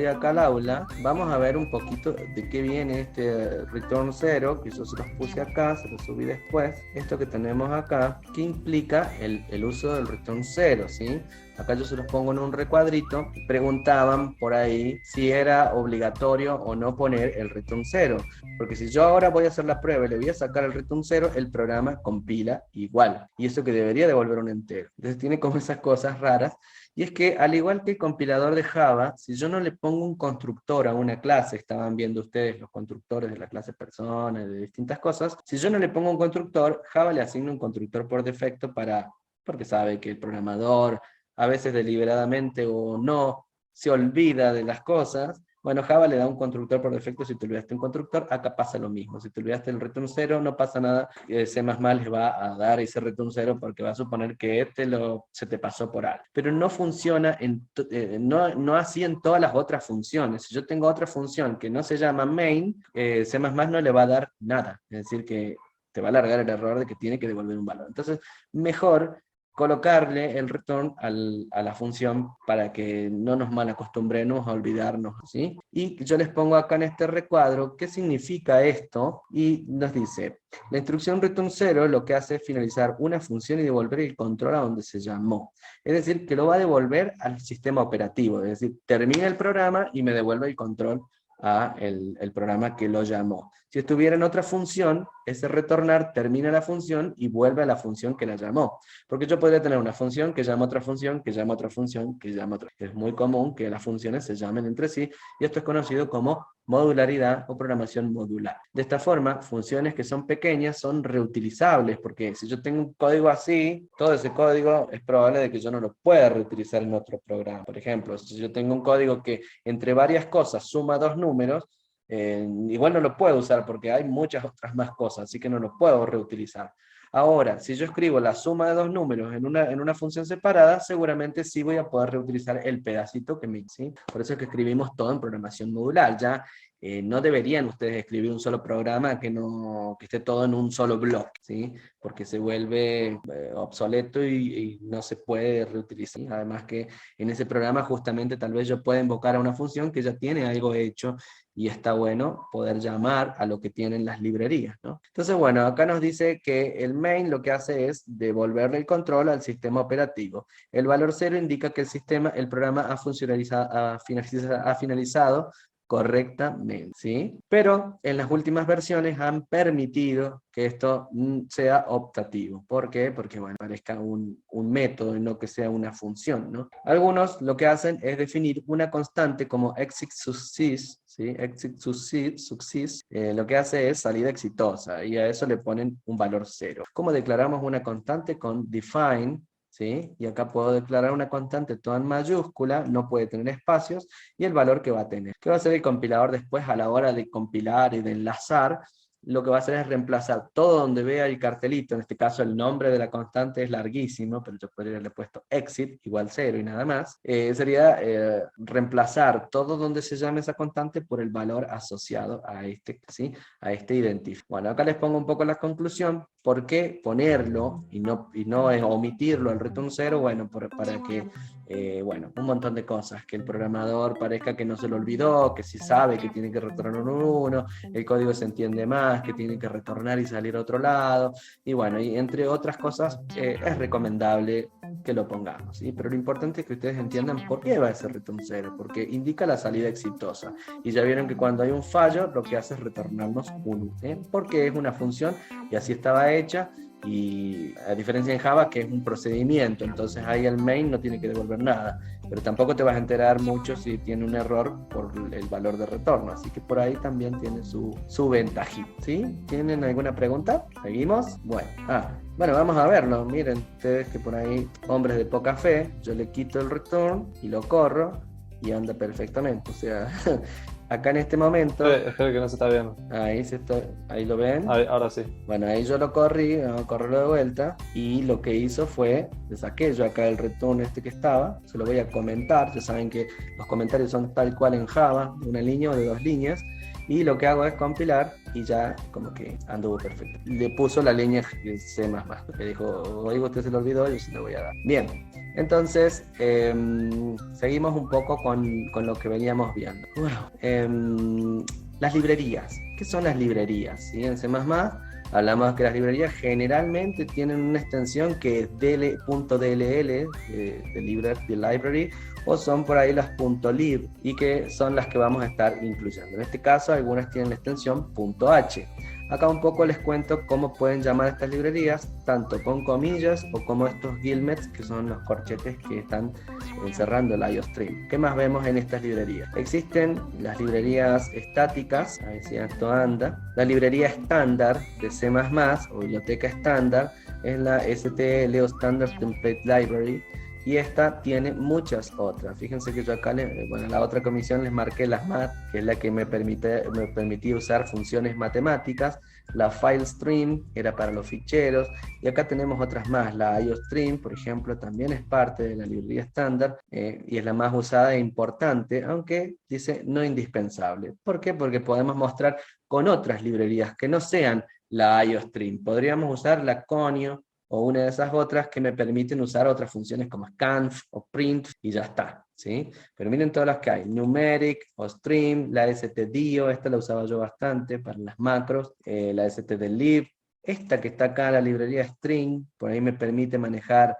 acá al aula, vamos a ver un poquito de qué viene este return 0, que yo se los puse acá, se los subí después. Esto que tenemos acá, ¿qué implica el uso del return 0, ¿sí? Acá yo se los pongo en un recuadrito. Preguntaban por ahí si era obligatorio o no poner el return 0. Porque si yo ahora voy a hacer la prueba y le voy a sacar el return 0, el programa compila igual. Y eso que debería devolver un entero. Entonces tiene como esas cosas raras. Y es que al igual que el compilador de Java, si yo no le pongo un constructor a una clase, estaban viendo ustedes los constructores de la clase persona, de distintas cosas, si yo no le pongo un constructor, Java le asigna un constructor por defecto porque sabe que el programador a veces deliberadamente o no se olvida de las cosas. Bueno, Java le da un constructor por defecto si te olvidaste un constructor, acá pasa lo mismo. Si te olvidaste el return 0, no pasa nada, C++ les va a dar ese return 0 porque va a suponer que se te pasó por algo. Pero no funciona, no así en todas las otras funciones. Si yo tengo otra función que no se llama main, C++ no le va a dar nada. Es decir, que te va a alargar el error de que tiene que devolver un valor. Entonces, mejor colocarle el return a la función para que no nos malacostumbremos a olvidarnos, ¿sí? Y yo les pongo acá en este recuadro qué significa esto, y nos dice, la instrucción return 0 lo que hace es finalizar una función y devolver el control a donde se llamó. Es decir, que lo va a devolver al sistema operativo, es decir, termina el programa y me devuelve el control a el programa que lo llamó. Si estuviera en otra función, ese retornar termina la función y vuelve a la función que la llamó. Porque yo podría tener una función que llama otra función, que llama otra función, que llama otra. Es muy común que las funciones se llamen entre sí, y esto es conocido como modularidad o programación modular. De esta forma, funciones que son pequeñas son reutilizables, porque si yo tengo un código así, todo ese código es probable de que yo no lo pueda reutilizar en otro programa. Por ejemplo, si yo tengo un código que entre varias cosas suma dos números, igual no lo puedo usar porque hay muchas otras más cosas, así que no lo puedo reutilizar. Ahora, si yo escribo la suma de dos números en una función separada, seguramente sí voy a poder reutilizar el pedacito que me hice. Por eso es que escribimos todo en programación modular. Ya no deberían ustedes escribir un solo programa que esté todo en un solo bloque, ¿sí? Porque se vuelve obsoleto y no se puede reutilizar. ¿Sí? Además que en ese programa justamente tal vez yo pueda invocar a una función que ya tiene algo hecho, y está bueno poder llamar a lo que tienen las librerías, ¿no? Entonces, bueno, acá nos dice que el main lo que hace es devolverle el control al sistema operativo. El valor 0 indica que el programa ha finalizado correctamente, ¿sí? Pero en las últimas versiones han permitido que esto sea optativo. ¿Por qué? Porque, bueno, parezca un método y no que sea una función, ¿no? Algunos lo que hacen es definir una constante como exit success, ¿sí? Exit success, lo que hace es salida exitosa, y a eso le ponen un valor 0. ¿Cómo declaramos una constante? Con define, ¿sí? Y acá puedo declarar una constante toda en mayúscula, no puede tener espacios, y el valor que va a tener. ¿Qué va a hacer el compilador después a la hora de compilar y de enlazar? Lo que va a hacer es reemplazar todo donde vea el cartelito, en este caso el nombre de la constante es larguísimo, pero yo podría haberle puesto exit igual 0 y nada más. Sería reemplazar todo donde se llame esa constante por el valor asociado a este, ¿sí? A este identificador. Bueno, acá les pongo un poco la conclusión. ¿Por qué ponerlo y no omitirlo al return 0? Bueno, para que, bueno, un montón de cosas, que el programador parezca que no se lo olvidó, que sí sabe que tiene que retornar un 1, el código se entiende más, que tiene que retornar y salir a otro lado, y bueno, y entre otras cosas, es recomendable que lo pongamos, ¿sí? Pero lo importante es que ustedes entiendan por qué va a ser return 0, porque indica la salida exitosa, y ya vieron que cuando hay un fallo, lo que hace es retornarnos 1, porque es una función, y así estaba hecha, y a diferencia en Java que es un procedimiento, entonces ahí el main no tiene que devolver nada, pero tampoco te vas a enterar mucho si tiene un error por el valor de retorno, así que por ahí también tiene su ventajita, ¿sí? ¿Tienen alguna pregunta? ¿Seguimos? Bueno, vamos a verlo. Miren ustedes que por ahí, hombres de poca fe, yo le quito el return y lo corro y anda perfectamente, o sea, acá en este momento... Espero que no se está viendo. Ahí lo ven. Ahora sí. Bueno, ahí yo lo corrí, vamos a correrlo de vuelta, y lo que hizo fue, le saqué yo acá el return que estaba, se lo voy a comentar, ya saben que los comentarios son tal cual en Java, de una línea o de 2 líneas, y lo que hago es compilar, y ya como que anduvo perfecto. Le puso la línea C++, que dijo, oiga, usted se lo olvidó, yo se lo voy a dar. Bien, entonces, seguimos un poco con lo que veníamos viendo. Bueno, las librerías. ¿Qué son las librerías? ¿Sí? En C++ hablamos que las librerías generalmente tienen una extensión que es .dll, de library, o son por ahí las .lib, y que son las que vamos a estar incluyendo. En este caso, algunas tienen la extensión .h. Acá un poco les cuento cómo pueden llamar estas librerías, tanto con comillas o como estos guillemets, que son los corchetes que están encerrando el IOStream. ¿Qué más vemos en estas librerías? Existen las librerías estáticas, a ver si esto anda. La librería estándar de C++ o biblioteca estándar es la STL o Standard Template Library, y esta tiene muchas otras. Fíjense que yo acá, en la otra comisión les marqué las MAT, que es la que me permitía usar funciones matemáticas. La FileStream era para los ficheros, y acá tenemos otras más. La IOStream, por ejemplo, también es parte de la librería estándar, y es la más usada e importante, aunque dice no indispensable. ¿Por qué? Porque podemos mostrar con otras librerías que no sean la IOStream. Podríamos usar la Conio, o una de esas otras que me permiten usar otras funciones como scanf o print, y ya está, ¿sí? Pero miren todas las que hay: numeric o stream, la stdio, esta la usaba yo bastante para las macros, la stdlib, esta que está acá, la librería string, por ahí me permite manejar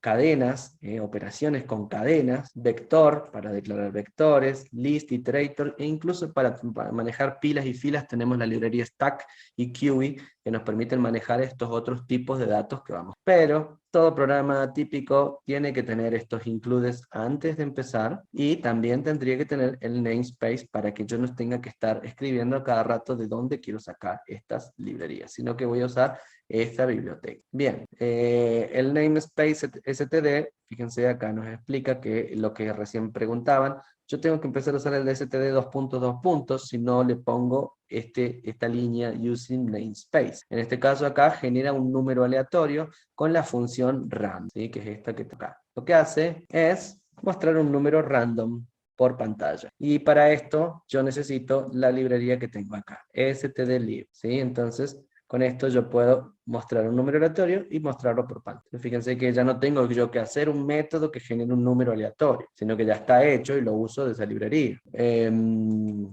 cadenas, operaciones con cadenas, vector para declarar vectores, list, iterator, e incluso para manejar pilas y filas tenemos la librería stack y queue, que nos permiten manejar estos otros tipos de datos que vamos. Pero todo programa típico tiene que tener estos includes antes de empezar, y también tendría que tener el namespace para que yo no tenga que estar escribiendo a cada rato de dónde quiero sacar estas librerías, sino que voy a usar esta biblioteca. Bien, el namespace std, fíjense acá nos explica que lo que recién preguntaban, yo tengo que empezar a usar el std 2.2, si no le pongo esta línea using namespace. En este caso acá genera un número aleatorio con la función rand, ¿sí? Que es esta que está acá. Lo que hace es mostrar un número random por pantalla, y para esto yo necesito la librería que tengo acá, stdlib, ¿sí? Entonces Con esto yo puedo mostrar un número aleatorio y mostrarlo por pantalla. Fíjense que ya no tengo yo que hacer un método que genere un número aleatorio, sino que ya está hecho y lo uso de esa librería.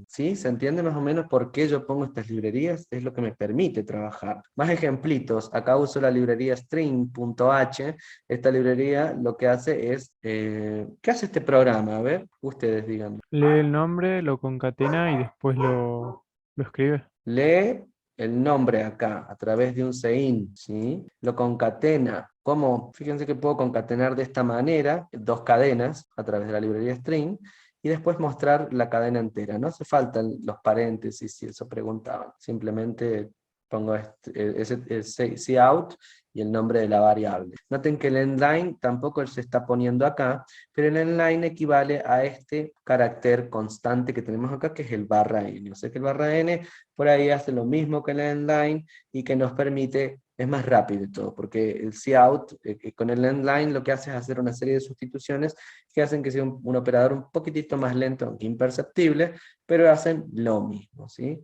¿Sí? ¿Se entiende más o menos por qué yo pongo estas librerías? Es lo que me permite trabajar. Más ejemplitos. Acá uso la librería string.h. Esta librería lo que hace es... ¿qué hace este programa? A ver, ustedes digan. Lee el nombre, lo concatena y después lo escribe. Lee el nombre acá a través de un sein, ¿sí? Lo concatena. ¿Cómo? Fíjense que puedo concatenar de esta manera, dos cadenas a través de la librería string, y después mostrar la cadena entera. No hace falta los paréntesis, si eso preguntaban. Simplemente pongo ese cout y el nombre de la variable. Noten que el endline tampoco se está poniendo acá, pero el endline equivale a este carácter constante que tenemos acá, que es el _n. O sea que el _n por ahí hace lo mismo que el endline y que nos permite, es más rápido y todo, porque el cout con el endline lo que hace es hacer una serie de sustituciones que hacen que sea un operador un poquitito más lento, aunque imperceptible, pero hacen lo mismo, ¿sí?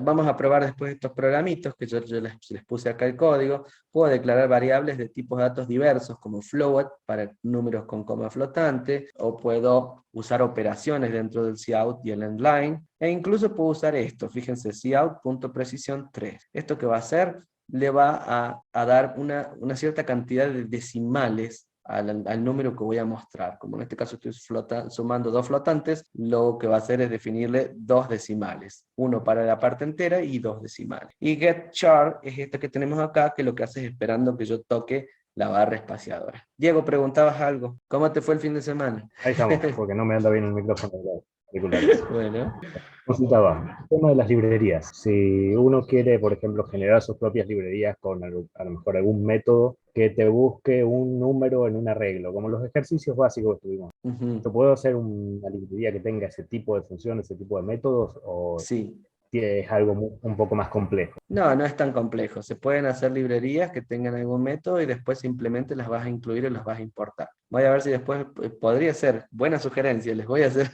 Vamos a probar después estos programitos que yo les puse acá el código. Puedo declarar variables de tipos de datos diversos como float para números con coma flotante, o puedo usar operaciones dentro del cout y el endline, e incluso puedo usar esto, fíjense, cout.precision 3. ¿Esto qué va a hacer? Le va a dar una cierta cantidad de decimales al número que voy a mostrar. Como en este caso estoy sumando dos flotantes, lo que va a hacer es definirle dos decimales, uno para la parte entera y dos decimales. Y getChar es esta que tenemos acá, que lo que hace es esperando que yo toque la barra espaciadora. Diego, preguntabas algo. ¿Cómo te fue el fin de semana? Ahí estamos, porque no me anda bien el micrófono de los auriculares. Bueno. Consultaba, el tema de las librerías. Si uno quiere, por ejemplo, generar sus propias librerías con a lo mejor algún método que te busque un número en un arreglo, como los ejercicios básicos que tuvimos. ¿Yo puedo hacer una librería que tenga ese tipo de funciones, ese tipo de métodos, o Sí. es algo un poco más complejo? No, no es tan complejo. Se pueden hacer librerías que tengan algún método y después simplemente las vas a incluir y las vas a importar. Voy a ver si después podría ser, buena sugerencia, les voy a hacer,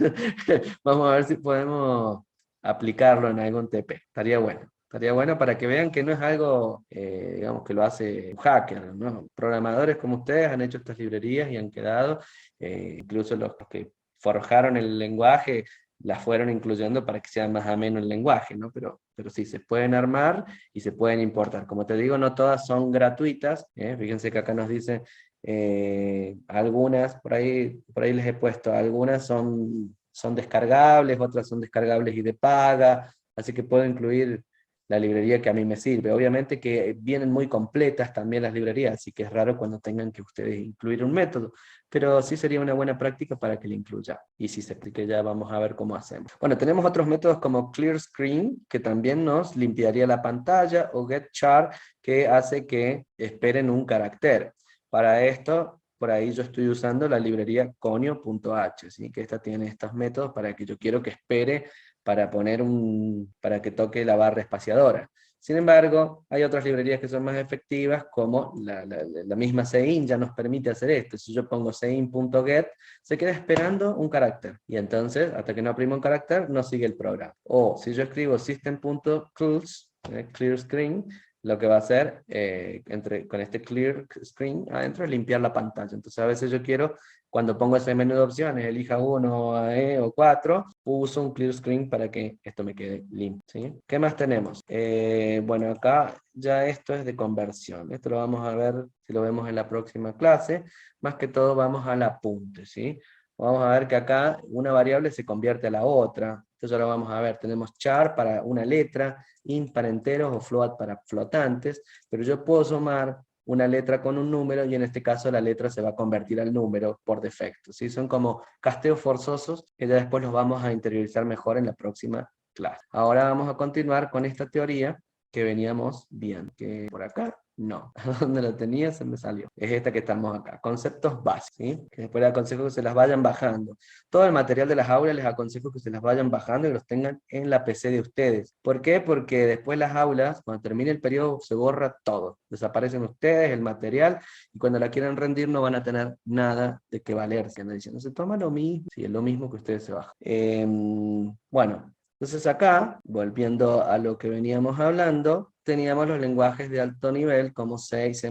vamos a ver si podemos aplicarlo en algún TP. Estaría bueno. Estaría bueno para que vean que no es algo, digamos, que lo hace un hacker, ¿no? Programadores como ustedes han hecho estas librerías y han quedado, incluso los que forjaron el lenguaje, las fueron incluyendo para que sea más ameno el lenguaje, ¿no? Pero sí, se pueden armar y se pueden importar. Como te digo, no todas son gratuitas, ¿eh? Fíjense que acá nos dice, algunas, por ahí les he puesto, algunas son descargables, otras son descargables y de paga, así que puedo incluir la librería que a mí me sirve. Obviamente que vienen muy completas también las librerías, así que es raro cuando tengan que ustedes incluir un método, pero sí sería una buena práctica para que le incluya. Y si se explique ya vamos a ver cómo hacemos. Bueno, tenemos otros métodos como clearScreen, que también nos limpiaría la pantalla, o getChar, que hace que esperen un carácter. Para esto, por ahí yo estoy usando la librería conio.h, ¿sí? Que esta tiene estos métodos para que yo quiero que espere para para que toque la barra espaciadora. Sin embargo, hay otras librerías que son más efectivas, como la misma Sein ya nos permite hacer esto. Si yo pongo sein.get, se queda esperando un carácter, y entonces, hasta que no aprima un carácter, no sigue el programa. O si yo escribo system.close, clear screen, lo que va a hacer, con este clear screen adentro, es limpiar la pantalla. Entonces a veces yo quiero, cuando pongo ese menú de opciones, elija 1 o 4, uso un clear screen para que esto me quede limpio, ¿sí? ¿Qué más tenemos? Bueno, acá ya esto es de conversión. Esto lo vamos a ver, si lo vemos en la próxima clase. Más que todo vamos al apunte, ¿sí? Vamos a ver que acá una variable se convierte a la otra. Esto ya lo vamos a ver. Tenemos char para una letra, int para enteros o float para flotantes, pero yo puedo sumar una letra con un número, y en este caso la letra se va a convertir al número por defecto, ¿sí? Son como casteos forzosos que ya después los vamos a interiorizar mejor en la próxima clase. Ahora vamos a continuar con esta teoría que veníamos viendo, que por acá, no, donde lo tenía se me salió. Es esta que estamos acá, conceptos básicos, ¿sí? Que después les aconsejo que se las vayan bajando. Todo el material de las aulas les aconsejo que se las vayan bajando y los tengan en la PC de ustedes. ¿Por qué? Porque después las aulas, cuando termine el periodo, se borra todo. Desaparecen ustedes, el material, y cuando la quieran rendir no van a tener nada de qué valerse. Andan diciendo, se toma lo mismo, sí, es lo mismo que ustedes se bajan. Bueno, Entonces acá, volviendo a lo que veníamos hablando, teníamos los lenguajes de alto nivel como C y C++,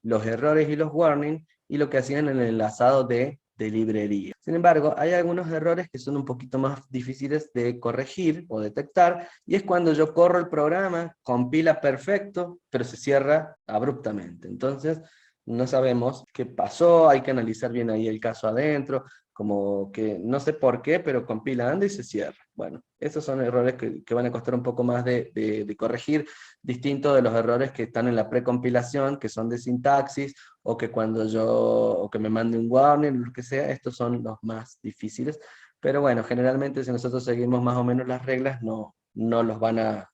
los errores y los warnings, y lo que hacían en el enlazado de librería. Sin embargo, hay algunos errores que son un poquito más difíciles de corregir o detectar, y es cuando yo corro el programa, compila perfecto, pero se cierra abruptamente. Entonces, no sabemos qué pasó, hay que analizar bien ahí el caso adentro, como que no sé por qué, pero compila, anda y se cierra. Bueno, esos son errores que van a costar un poco más de corregir, distinto de los errores que están en la precompilación, que son de sintaxis, o que cuando o que me mande un warning, lo que sea, estos son los más difíciles. Pero bueno, generalmente si nosotros seguimos más o menos las reglas, no los van a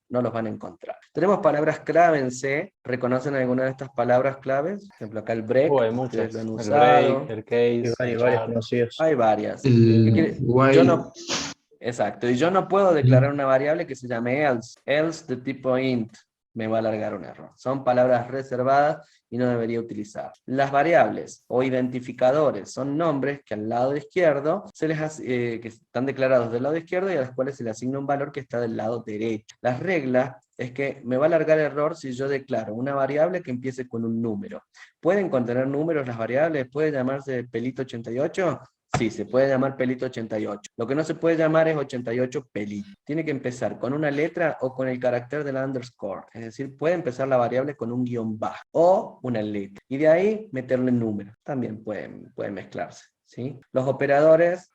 encontrar. Tenemos palabras clave en C. ¿Reconocen alguna de estas palabras claves? Por ejemplo, acá el break, Hay ustedes muchas. lo han El usado. break, el case, Hay el varios char. conocidos. Hay varias. ¿Qué El quiere? while. Yo no, exacto, y yo no puedo declarar una variable que se llame else. Else de tipo int me va a alargar un error. Son palabras reservadas y no debería utilizar. Las variables o identificadores son nombres que al lado izquierdo que están declarados del lado izquierdo y a las cuales se le asigna un valor que está del lado derecho. Las reglas es que me va a alargar error si yo declaro una variable que empiece con un número. ¿Pueden contener números las variables? ¿Puede llamarse pelito 88? Sí, se puede llamar pelito 88. Lo que no se puede llamar es 88 pelito. Tiene que empezar con una letra o con el carácter del underscore. Es decir, puede empezar la variable con un guión bajo o una letra. Y de ahí meterle número. También pueden mezclarse. ¿Sí? Los operadores,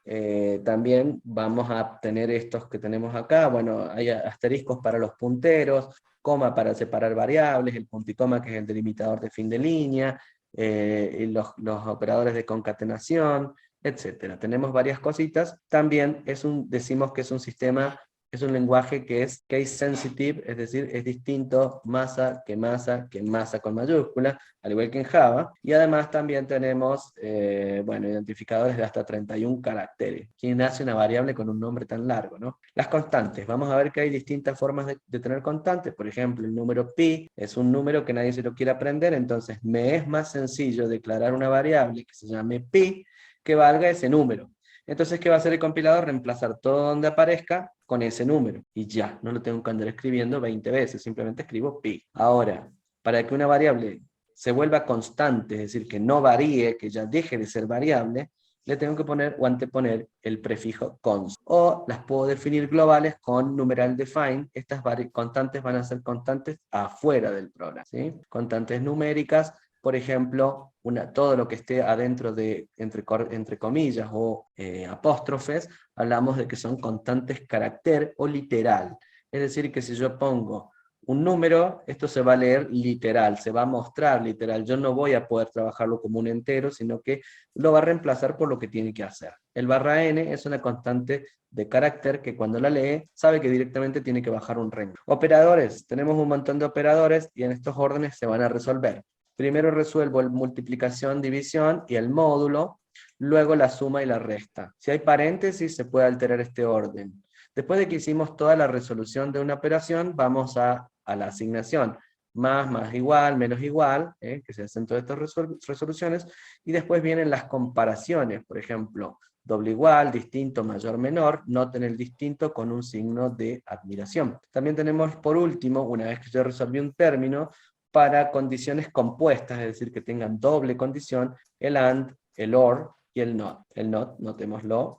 también vamos a tener estos que tenemos acá. Bueno, hay asteriscos para los punteros, coma para separar variables, el punticoma que es el delimitador de fin de línea, y los operadores de concatenación, etcétera. Tenemos varias cositas. También decimos que es un sistema, es un lenguaje que es case sensitive, es decir, es distinto masa que masa con mayúscula, al igual que en Java. Y además también tenemos, identificadores de hasta 31 caracteres. ¿Quién hace una variable con un nombre tan largo, no? Las constantes. Vamos a ver que hay distintas formas de tener constantes. Por ejemplo, el número pi es un número que nadie se lo quiere aprender, entonces me es más sencillo declarar una variable que se llame pi, que valga ese número. Entonces, ¿qué va a hacer el compilador? Reemplazar todo donde aparezca con ese número. Y ya, no lo tengo que andar escribiendo 20 veces, simplemente escribo pi. Ahora, para que una variable se vuelva constante, es decir, que no varíe, que ya deje de ser variable, le tengo que poner o anteponer el prefijo const. O las puedo definir globales con numeral define. Estas constantes van a ser constantes afuera del programa, ¿sí? Constantes numéricas. Por ejemplo, todo lo que esté adentro de, entre comillas o apóstrofes, hablamos de que son constantes carácter o literal. Es decir, que si yo pongo un número, esto se va a leer literal, se va a mostrar literal. Yo no voy a poder trabajarlo como un entero, sino que lo va a reemplazar por lo que tiene que hacer. El _n es una constante de carácter que cuando la lee, sabe que directamente tiene que bajar un rango. Operadores, tenemos un montón de operadores y en estos órdenes se van a resolver. Primero resuelvo el multiplicación, división y el módulo, luego la suma y la resta. Si hay paréntesis, se puede alterar este orden. Después de que hicimos toda la resolución de una operación, vamos a la asignación. Más igual, menos igual, que se hacen todas estas resoluciones, y después vienen las comparaciones, por ejemplo, doble igual, distinto, mayor, menor, noten el distinto con un signo de admiración. También tenemos, por último, una vez que yo resolví un término, para condiciones compuestas, es decir, que tengan doble condición, el AND, el OR y el NOT. El NOT, notémoslo,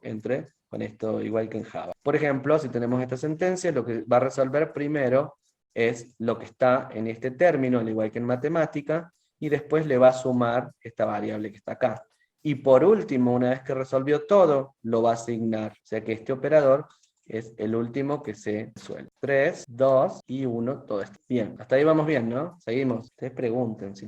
con esto igual que en Java. Por ejemplo, si tenemos esta sentencia, lo que va a resolver primero es lo que está en este término, al igual que en matemática, y después le va a sumar esta variable que está acá. Y por último, una vez que resolvió todo, lo va a asignar. O sea que este operador es el último que se resuelve. 3, 2 y 1, todo esto. Bien, hasta ahí vamos bien, ¿no? Seguimos. Ustedes pregunten si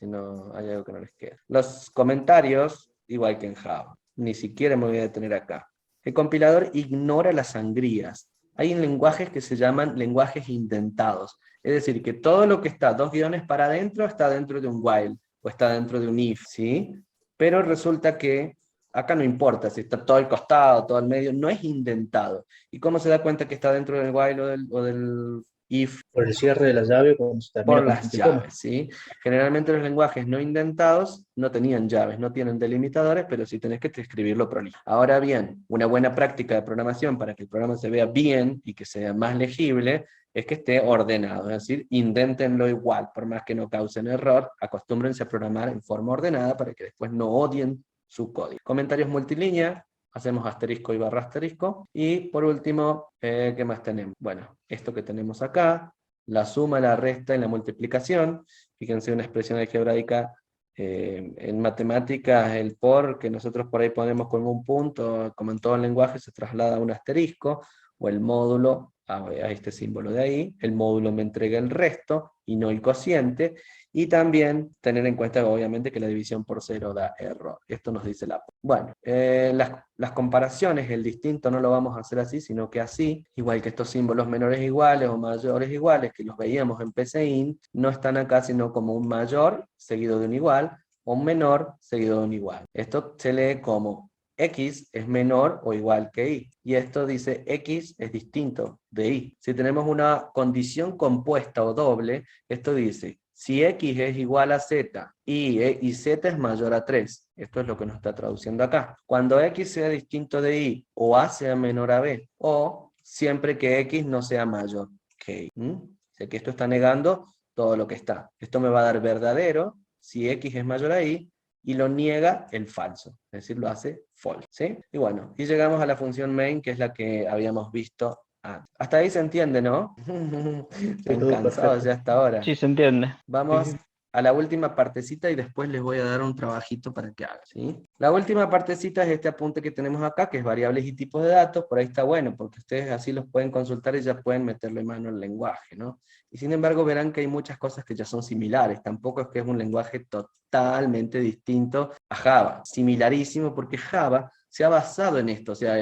no hay algo que no les quede. Los comentarios, igual que en Java. Ni siquiera me voy a detener acá. El compilador ignora las sangrías. Hay lenguajes que se llaman lenguajes indentados. Es decir, que todo lo que está 2 guiones para adentro está dentro de un while o está dentro de un if, ¿sí? Pero resulta que acá no importa si está todo al costado, todo al medio, no es indentado. ¿Y cómo se da cuenta que está dentro del while o del if Por el cierre de la llave cuando se termina por con las punto y coma. llaves, ¿sí? Generalmente los lenguajes no indentados no tenían llaves, no tienen delimitadores, pero sí tenés que escribirlo prolijo. Ahora bien, una buena práctica de programación para que el programa se vea bien y que sea más legible es que esté ordenado, es decir, inténtenlo igual, por más que no causen error, acostúmbrense a programar en forma ordenada para que después no odien su código. Comentarios multilínea, hacemos asterisco y barra asterisco, y por último, ¿qué más tenemos? Bueno, esto que tenemos acá, la suma, la resta y la multiplicación. Fíjense, una expresión algebraica en matemáticas, el por, que nosotros por ahí ponemos con un punto, como en todo el lenguaje, se traslada a un asterisco, o el módulo, a este símbolo de ahí, el módulo me entrega el resto, y no el cociente, y también tener en cuenta, obviamente, que la división por cero da error. Esto nos dice la... Bueno, las comparaciones, el distinto no lo vamos a hacer así, sino que así, igual que estos símbolos menores iguales o mayores iguales, que los veíamos en PCInt, no están acá, sino como un mayor seguido de un igual, o un menor seguido de un igual. Esto se lee como X es menor o igual que Y. Y esto dice X es distinto de Y. Si tenemos una condición compuesta o doble, esto dice, si X es igual a Z y Z es mayor a 3. Esto es lo que nos está traduciendo acá. Cuando X sea distinto de Y, o A sea menor a B, o siempre que X no sea mayor que Y. O sea que esto está negando todo lo que está. Esto me va a dar verdadero si X es mayor a Y, y lo niega el falso, es decir, lo hace false, ¿sí? Y bueno, y llegamos a la función main, que es la que habíamos visto antes. Hasta ahí se entiende, ¿no? Están todo cansados perfecto. ya hasta ahora. Sí, se entiende. Vamos Sí. a la última partecita y después les voy a dar un trabajito para que hagan, ¿sí? La última partecita es este apunte que tenemos acá, que es variables y tipos de datos. Por ahí está bueno, porque ustedes así los pueden consultar y ya pueden meterle mano al lenguaje, ¿no? Y sin embargo verán que hay muchas cosas que ya son similares. Tampoco es que es un lenguaje totalmente distinto a Java. Similarísimo, porque Java se ha basado en esto. O sea,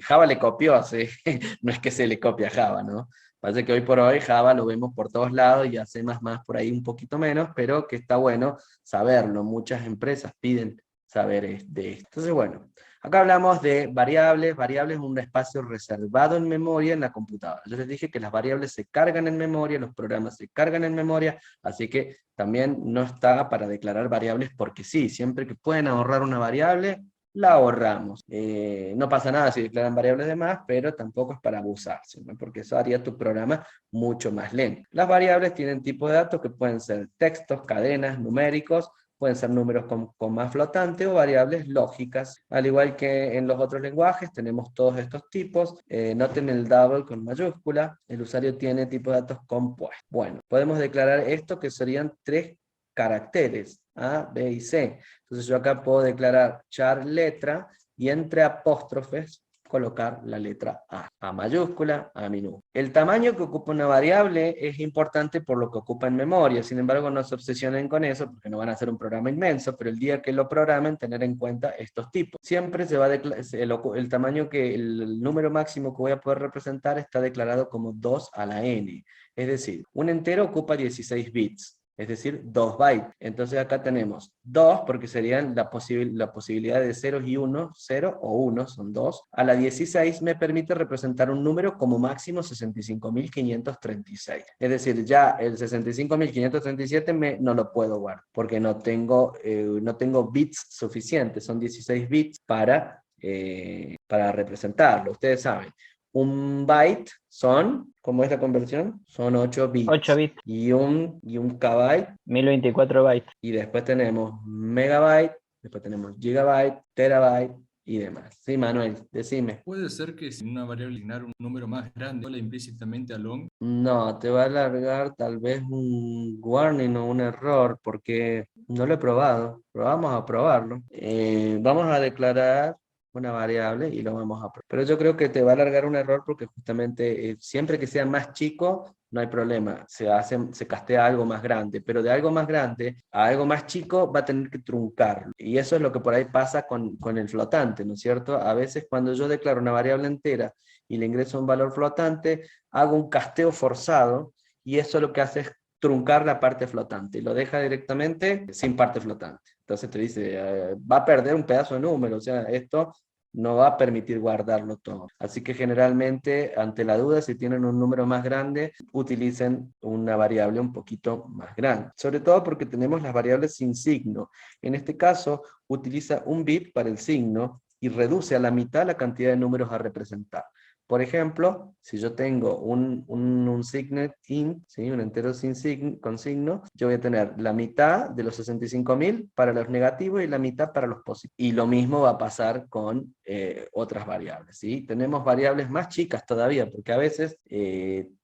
Java le copió, ¿sí? No es que se le copia a Java, ¿no? Parece que hoy por hoy Java lo vemos por todos lados y C++ por ahí un poquito menos, pero que está bueno saberlo. Muchas empresas piden saber de esto. Entonces, bueno, acá hablamos de variables. Variables es un espacio reservado en memoria en la computadora. Yo les dije que las variables se cargan en memoria, los programas se cargan en memoria, así que también no está para declarar variables porque sí. Siempre que pueden ahorrar una variable, la ahorramos. No pasa nada si declaran variables de más, pero tampoco es para abusarse, ¿no? Porque eso haría tu programa mucho más lento. Las variables tienen tipo de datos que pueden ser textos, cadenas, numéricos, pueden ser números con coma flotante o variables lógicas. Al igual que en los otros lenguajes, tenemos todos estos tipos. Noten el double con mayúscula. El usuario tiene tipo de datos compuestos. Bueno, podemos declarar esto que serían 3 caracteres, A, B y C. Entonces yo acá puedo declarar char letra y entre apóstrofes colocar la letra A mayúscula, A minúscula. El tamaño que ocupa una variable es importante por lo que ocupa en memoria, sin embargo no se obsesionen con eso porque no van a hacer un programa inmenso, pero el día que lo programen tener en cuenta estos tipos. Siempre se va a el tamaño el número máximo que voy a poder representar está declarado como 2 a la n, es decir, un entero ocupa 16 bits. Es decir, 2 bytes. Entonces acá tenemos 2, porque serían la posibilidad de ceros y 1, 0 o 1, son 2. A la 16 me permite representar un número como máximo 65.536. Es decir, ya el 65.537 no lo puedo guardar, porque no tengo bits suficientes, son 16 bits para representarlo. Ustedes saben. Un byte son, ¿cómo es la conversión? Son 8 bits. 8 bits. Y un kbyte. 1024 bytes. Y después tenemos megabyte, después tenemos gigabyte, terabyte y demás. Sí, Manuel, decime. ¿Puede ser que si una variable asignar un número más grande, no le implícitamente a long? No, te va a alargar tal vez un warning o un error, porque no lo he probado. Pero vamos a probarlo. Vamos a declarar una variable y lo vamos a probar. Pero yo creo que te va a alargar un error porque justamente siempre que sea más chico no hay problema, se castea algo más grande, pero de algo más grande a algo más chico va a tener que truncarlo. Y eso es lo que por ahí pasa con el flotante, ¿no es cierto? A veces cuando yo declaro una variable entera y le ingreso un valor flotante, hago un casteo forzado y eso lo que hace es truncar la parte flotante y lo deja directamente sin parte flotante. Entonces te dice, va a perder un pedazo de número, o sea, esto no va a permitir guardarlo todo. Así que generalmente, ante la duda, si tienen un número más grande, utilicen una variable un poquito más grande. Sobre todo porque tenemos las variables sin signo. En este caso, utiliza un bit para el signo y reduce a la mitad la cantidad de números a representar. Por ejemplo, si yo tengo un signet int, ¿sí? Un entero con signo, yo voy a tener la mitad de los 65.000 para los negativos y la mitad para los positivos. Y lo mismo va a pasar con otras variables, ¿sí? Tenemos variables más chicas todavía, porque a veces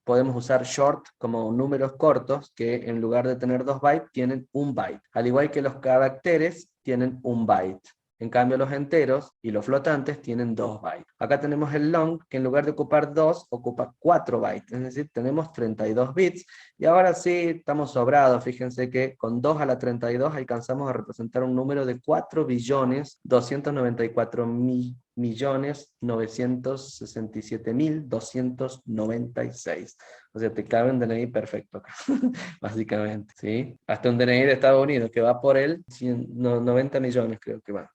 podemos usar short como números cortos que en lugar de tener 2 bytes tienen 1 byte. Al igual que los caracteres tienen 1 byte. En cambio, los enteros y los flotantes tienen 2 bytes. Acá tenemos el long, que en lugar de ocupar 2, ocupa 4 bytes. Es decir, tenemos 32 bits. Y ahora sí, estamos sobrados. Fíjense que con 2 a la 32 alcanzamos a representar un número de 4.294.967.296. O sea, te cabe un DNI perfecto acá, básicamente, ¿sí? Hasta un DNI de Estados Unidos, que va por él, 90 millones creo que va.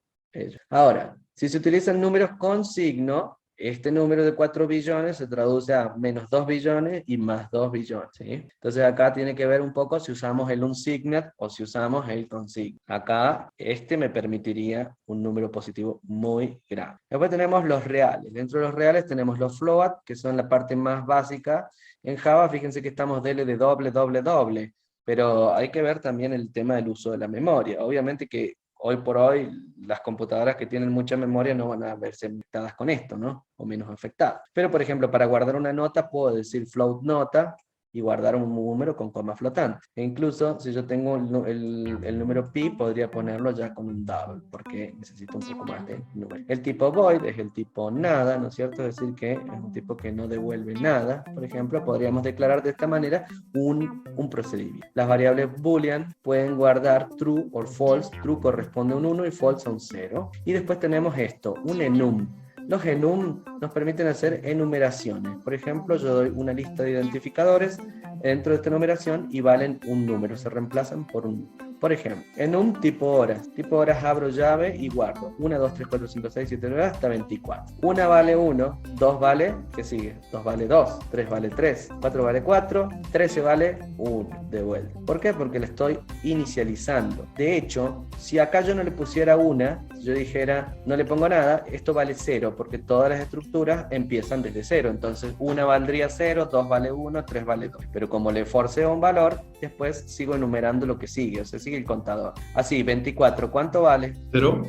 Ahora, si se utilizan números con signo, este número de 4 billones se traduce a menos 2 billones y más 2 billones, ¿sí? Entonces acá tiene que ver un poco si usamos el unsignet o si usamos el consigno. Acá me permitiría un número positivo muy grande. Después tenemos los reales. Dentro de los reales tenemos los float, que son la parte más básica. En Java, fíjense que estamos de doble, pero hay que ver también el tema del uso de la memoria. Obviamente que hoy por hoy las computadoras que tienen mucha memoria no van a verse afectadas con esto, ¿no? O menos afectadas. Pero, por ejemplo, para guardar una nota puedo decir float nota y guardar un número con coma flotante. E incluso, si yo tengo el número pi, podría ponerlo ya con un double, porque necesito un poco más de número. El tipo void es el tipo nada, ¿no es cierto? Es decir, que es un tipo que no devuelve nada. Por ejemplo, podríamos declarar de esta manera un procedimiento. Las variables boolean pueden guardar true o false. True corresponde a un 1 y false a un 0. Y después tenemos esto, un enum. Los enum nos permiten hacer enumeraciones. Por ejemplo, yo doy una lista de identificadores dentro de esta enumeración y valen un número, se reemplazan por un número. Por ejemplo, enum tipo horas. Tipo horas abro llave y guardo. 1, 2, 3, 4, 5, 6, 7, 9 hasta 24. 1 vale 1, 2 vale, ¿qué sigue? 2 vale 2, 3 vale 3, 4 vale 4, 13 vale 1 de vuelta. ¿Por qué? Porque le estoy inicializando. De hecho, si acá yo no le pusiera una, si yo dijera no le pongo nada, esto vale 0, porque todas las estructuras empiezan desde 0. Entonces, 1 valdría 0, 2 vale 1, 3 vale 2. Pero como le forceo un valor, después sigo enumerando lo que sigue, o sea, sigue el contador. Así, 24, ¿cuánto vale? 0.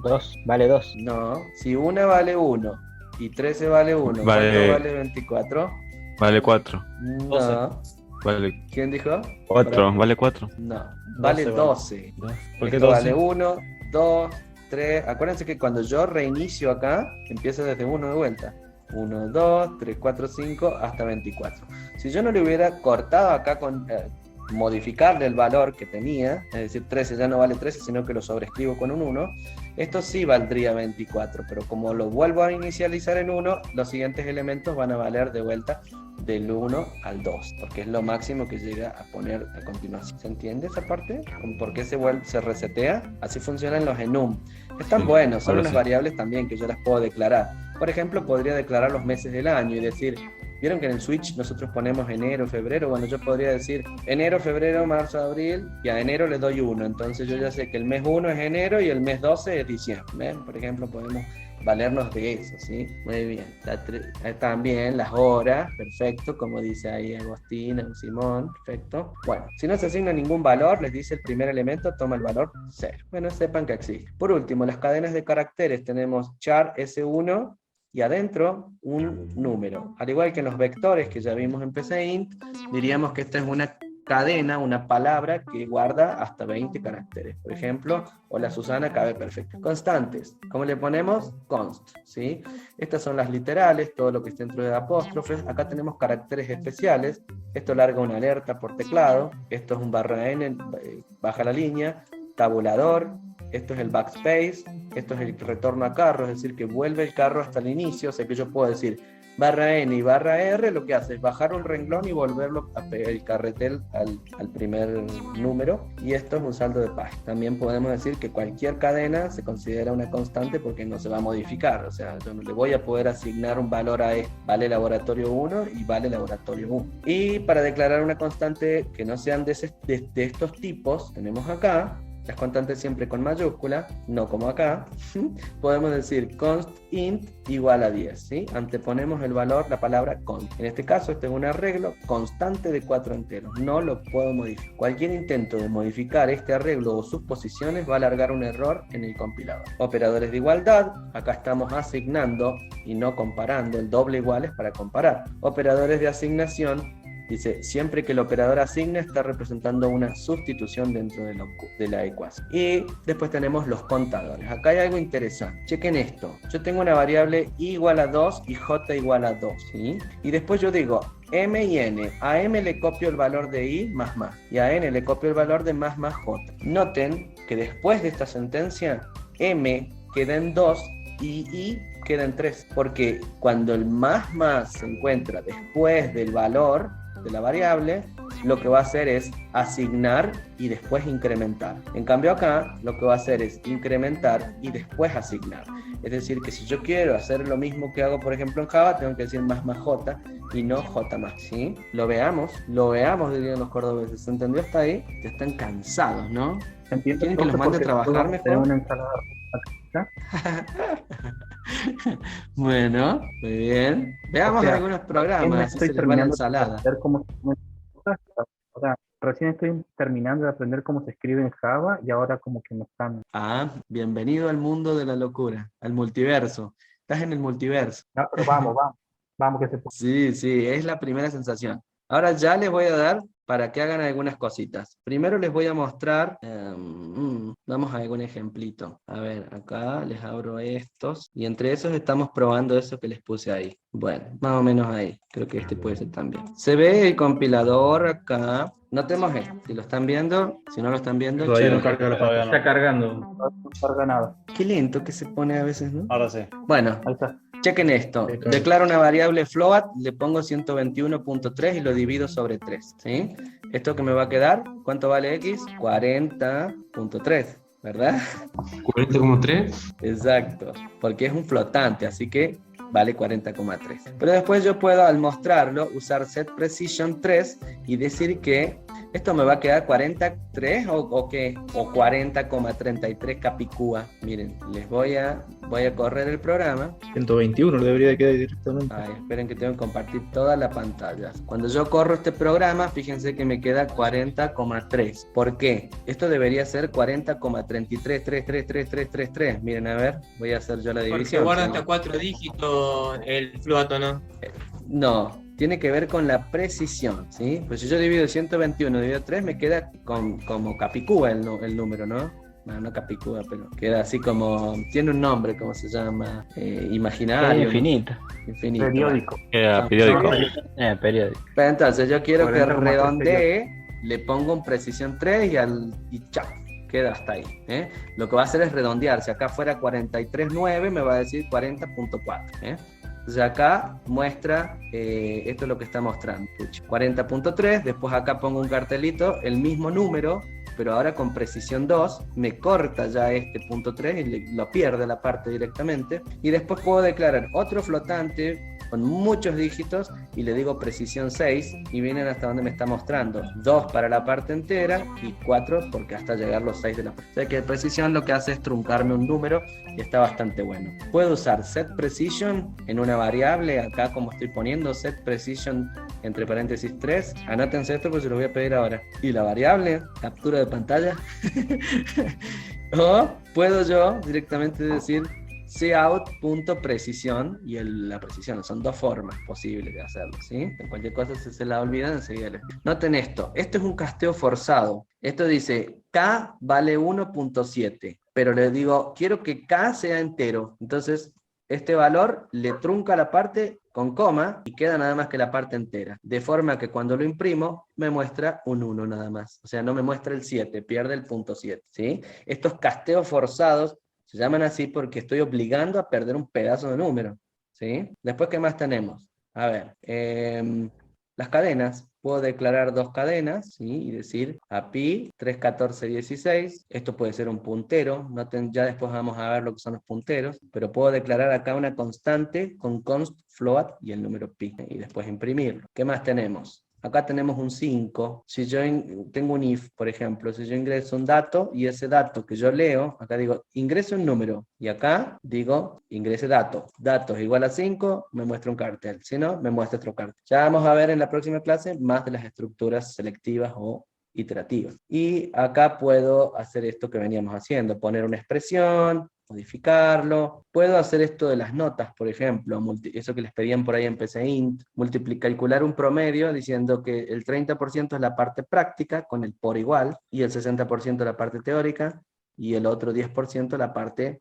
2, vale 2. No, si 1 vale 1 y 13 vale 1, Vale. ¿cuánto vale 24? Vale 4. No. Vale ¿Quién dijo? 4. Vale 4. No, vale 12. ¿Por qué Esto 12? vale 1, 2, 3. Acuérdense que cuando yo reinicio acá, empieza desde 1 de vuelta. 1, 2, 3, 4, 5, hasta 24. Si yo no le hubiera cortado acá con modificarle el valor que tenía, es decir, 13 ya no vale 13, sino que lo sobrescribo con un 1, esto sí valdría 24, pero como lo vuelvo a inicializar en 1, los siguientes elementos van a valer de vuelta del 1 al 2, porque es lo máximo que llega a poner a continuación. ¿Se entiende esa parte? ¿Por qué se resetea? Así funcionan los enum. Están Sí, buenos, son ahora unas sí. variables también que yo las puedo declarar. Por ejemplo, podría declarar los meses del año y decir, ¿vieron que en el switch nosotros ponemos enero, febrero? Bueno, yo podría decir enero, febrero, marzo, abril, y a enero le doy 1. Entonces yo ya sé que el mes 1 es enero y el mes 12 es diciembre. ¿Ven? Por ejemplo, podemos valernos de eso, ¿sí? Muy bien. También las horas, perfecto, como dice ahí Agustín, Simón, perfecto. Bueno, si no se asigna ningún valor, les dice el primer elemento, toma el valor 0. Bueno, sepan que existe. Por último, las cadenas de caracteres tenemos char S1, y adentro un número. Al igual que en los vectores que ya vimos en PCInt, diríamos que esta es una cadena, una palabra que guarda hasta 20 caracteres. Por ejemplo, hola Susana, cabe perfecto. Constantes, ¿cómo le ponemos? Const, ¿sí? Estas son las literales, todo lo que está dentro de apóstrofes. Acá tenemos caracteres especiales. Esto larga una alerta por teclado. Esto es un /n, baja la línea. Tabulador. Esto es el backspace, esto es el retorno a carro, es decir, que vuelve el carro hasta el inicio, o sea que yo puedo decir barra N y barra R, lo que hace es bajar un renglón y volverlo a pegar el carretel al primer número, y esto es un saldo de página. También podemos decir que cualquier cadena se considera una constante porque no se va a modificar, o sea, yo no le voy a poder asignar un valor a esto, vale laboratorio 1 y vale laboratorio 1. Y para declarar una constante que no sean de estos tipos, tenemos acá las constantes siempre con mayúscula, no como acá. Podemos decir const int igual a 10, ¿sí? Anteponemos el valor, la palabra const. En este caso, este es un arreglo constante de 4 enteros, no lo puedo modificar. Cualquier intento de modificar este arreglo o sus posiciones va a alargar un error en el compilador. Operadores de igualdad, acá estamos asignando y no comparando, el doble igual es para comparar. Operadores de asignación, dice, siempre que el operador asigna está representando una sustitución dentro de la ecuación. Y después tenemos los contadores. Acá hay algo interesante. Chequen esto. Yo tengo una variable i igual a 2 y j igual a 2, ¿sí? Y después yo digo m y n. A m le copio el valor de i más y a n le copio el valor de más j. Noten que después de esta sentencia m queda en 2 y i queda en 3. Porque cuando el más se encuentra después del valor de la variable, lo que va a hacer es asignar y después incrementar. En cambio acá, lo que va a hacer es incrementar y después asignar. Es decir, que si yo quiero hacer lo mismo que hago, por ejemplo, en Java, tengo que decir más j y no j más, ¿sí? Lo veamos, dirían los cordobeses. ¿Se entendió hasta ahí? Ya están cansados, ¿no? ¿Quieren que los mande a trabajar mejor? Bueno, muy bien. Veamos algunos programas. Estoy terminando de aprender recién estoy terminando de aprender cómo se escribe en Java y ahora como que me están... Bienvenido al mundo de la locura, al multiverso. Estás en el multiverso. No, pero vamos que se puede. Sí, es la primera sensación. Ahora ya les voy a dar para que hagan algunas cositas. Primero les voy a mostrar, vamos a algún ejemplito. A ver, acá les abro estos, y entre esos estamos probando eso que les puse ahí. Bueno, más o menos ahí. Creo que este puede ser también. Se ve el compilador acá. Notemos esto. Si lo están viendo, si no lo están viendo, Todavía no carga la pantalla. Está cargando. No carga nada. Qué lento que se pone a veces, ¿no? Ahora sí. Bueno, Ahí está. chequen esto. Declaro una variable float, le pongo 121.3 y lo divido sobre 3, ¿sí? ¿Esto que me va a quedar? ¿Cuánto vale x? 40.3, ¿verdad? 40,3. Exacto, porque es un flotante, así que vale 40,3. Pero después yo puedo, al mostrarlo, usar setPrecision 3 y decir que esto me va a quedar 43 o qué, o 40,33 capicúa. Miren, les voy a correr el programa. 121 debería de quedar directamente. Esperen que tengo que compartir toda la pantalla. Cuando yo corro este programa, fíjense que me queda 40,3. ¿Por qué? Esto debería ser 40,33333333. Miren, a ver, voy a hacer yo la división. Porque guarda hasta 4 dígitos el float, ¿no? No. Tiene que ver con la precisión, ¿sí? Pues si yo divido 121 divido 3, me queda como capicúa el número, ¿no? No capicúa, pero queda así como... Tiene un nombre, ¿cómo se llama? Imaginario. Infinito. Infinito. Periódico. Queda periódico. Periódico. Pero entonces yo quiero que 40,3 redondee, le pongo un precisión 3 y chao. Queda hasta ahí, ¿eh? Lo que va a hacer es redondear. Si acá fuera 43.9, me va a decir 40.4, ¿eh? Entonces acá muestra, esto es lo que está mostrando, 40.3, después acá pongo un cartelito, el mismo número, pero ahora con precisión 2, me corta ya este punto 3 y lo pierde la parte directamente, y después puedo declarar otro flotante con muchos dígitos y le digo precisión 6 y vienen hasta donde me está mostrando 2 para la parte entera y 4 porque hasta llegar los 6 de la parte. O sea que precisión lo que hace es truncarme un número y está bastante bueno. Puedo usar setPrecision en una variable, acá como estoy poniendo setPrecision entre paréntesis 3, anótense esto porque se lo voy a pedir ahora. Y la variable, captura de pantalla, o puedo yo directamente decir cout.precisión y la precisión, son dos formas posibles de hacerlo, ¿sí? En cualquier cosa si se la olvidan enseguida les... Noten esto es un casteo forzado. Esto dice k vale 1.7, pero le digo quiero que k sea entero, entonces este valor le trunca la parte con coma y queda nada más que la parte entera, de forma que cuando lo imprimo me muestra un 1 nada más, o sea no me muestra el 7, pierde el punto 7, ¿sí? Estos casteos forzados Se llaman así porque estoy obligando a perder un pedazo de número, ¿sí? Después, ¿qué más tenemos? A ver, las cadenas. Puedo declarar 2 cadenas, ¿sí? Y decir a pi 3, 14, 16. Esto puede ser un puntero. Noten, ya después vamos a ver lo que son los punteros. Pero puedo declarar acá una constante con const float y el número pi. Y después imprimirlo. ¿Qué más tenemos? Acá tenemos un 5. Si yo tengo un if, por ejemplo, si yo ingreso un dato y ese dato que yo leo, acá digo ingreso un número y acá digo ingrese dato. Datos igual a 5, me muestra un cartel. Si no, me muestra otro cartel. Ya vamos a ver en la próxima clase más de las estructuras selectivas o iterativas. Y acá puedo hacer esto que veníamos haciendo, poner una expresión, modificarlo. Puedo hacer esto de las notas, por ejemplo, eso que les pedían por ahí en PCInt, calcular un promedio diciendo que el 30% es la parte práctica con el por igual, y el 60% la parte teórica, y el otro 10% la parte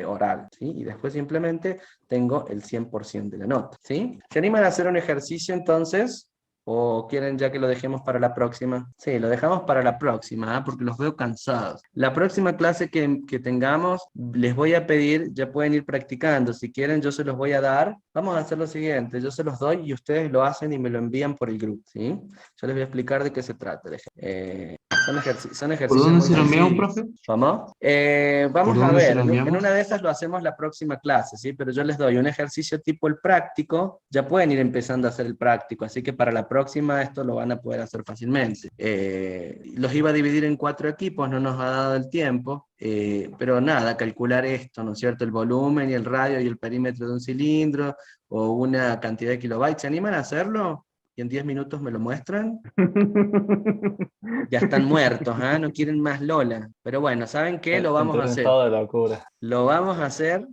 oral, ¿sí? Y después simplemente tengo el 100% de la nota, ¿sí? ¿Se animan a hacer un ejercicio entonces? ¿O quieren ya que lo dejemos para la próxima? Sí, lo dejamos para la próxima, porque los veo cansados. La próxima clase que tengamos, les voy a pedir, ya pueden ir practicando. Si quieren, yo se los voy a dar. Vamos a hacer lo siguiente, yo se los doy y ustedes lo hacen y me lo envían por el grupo, ¿sí? Yo les voy a explicar de qué se trata. Son ejercicios ¿Por dónde se lo enviamos, sencillos. profe? ¿Cómo? Vamos a ver, en una de esas lo hacemos la próxima clase, ¿sí? Pero yo les doy un ejercicio tipo el práctico, ya pueden ir empezando a hacer el práctico, así que para la próxima esto lo van a poder hacer fácilmente. Los iba a dividir en 4 equipos, no nos ha dado el tiempo, pero nada, calcular esto, ¿no es cierto? El volumen y el radio y el perímetro de un cilindro, o una cantidad de kilobytes. ¿Se animan a hacerlo? Y en 10 minutos me lo muestran. Ya están muertos, ¿ah? No quieren más Lola. Pero bueno, ¿saben qué? Lo vamos a hacer. Estado de locura. Lo vamos a hacer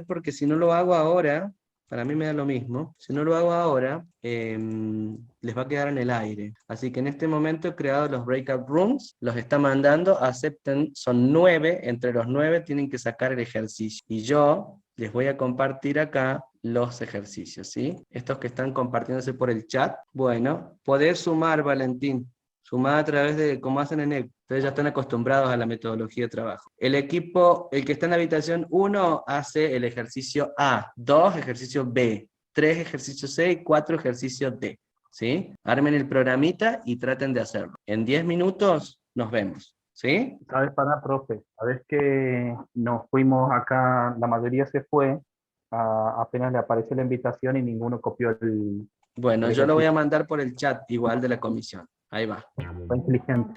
porque si no lo hago ahora, para mí me da lo mismo, si no lo hago ahora, les va a quedar en el aire. Así que en este momento he creado los breakout rooms, los está mandando, acepten, son 9, entre los 9 tienen que sacar el ejercicio. Y yo les voy a compartir acá los ejercicios, ¿sí? Estos que están compartiéndose por el chat. Bueno, podés sumar, Valentín. Sumar a través de cómo hacen en ECO. Ustedes ya están acostumbrados a la metodología de trabajo. El equipo, el que está en la habitación 1 hace el ejercicio A, 2 ejercicio B, 3 ejercicio C y 4 ejercicio D, ¿sí? Armen el programita y traten de hacerlo. En 10 minutos nos vemos, ¿sí? ¿Sabes, para profe? Sabes que nos fuimos acá, la mayoría se fue, apenas le apareció la invitación y ninguno copió el... Bueno, yo lo voy a mandar por el chat, igual de la comisión. Ahí va. Fue inteligente.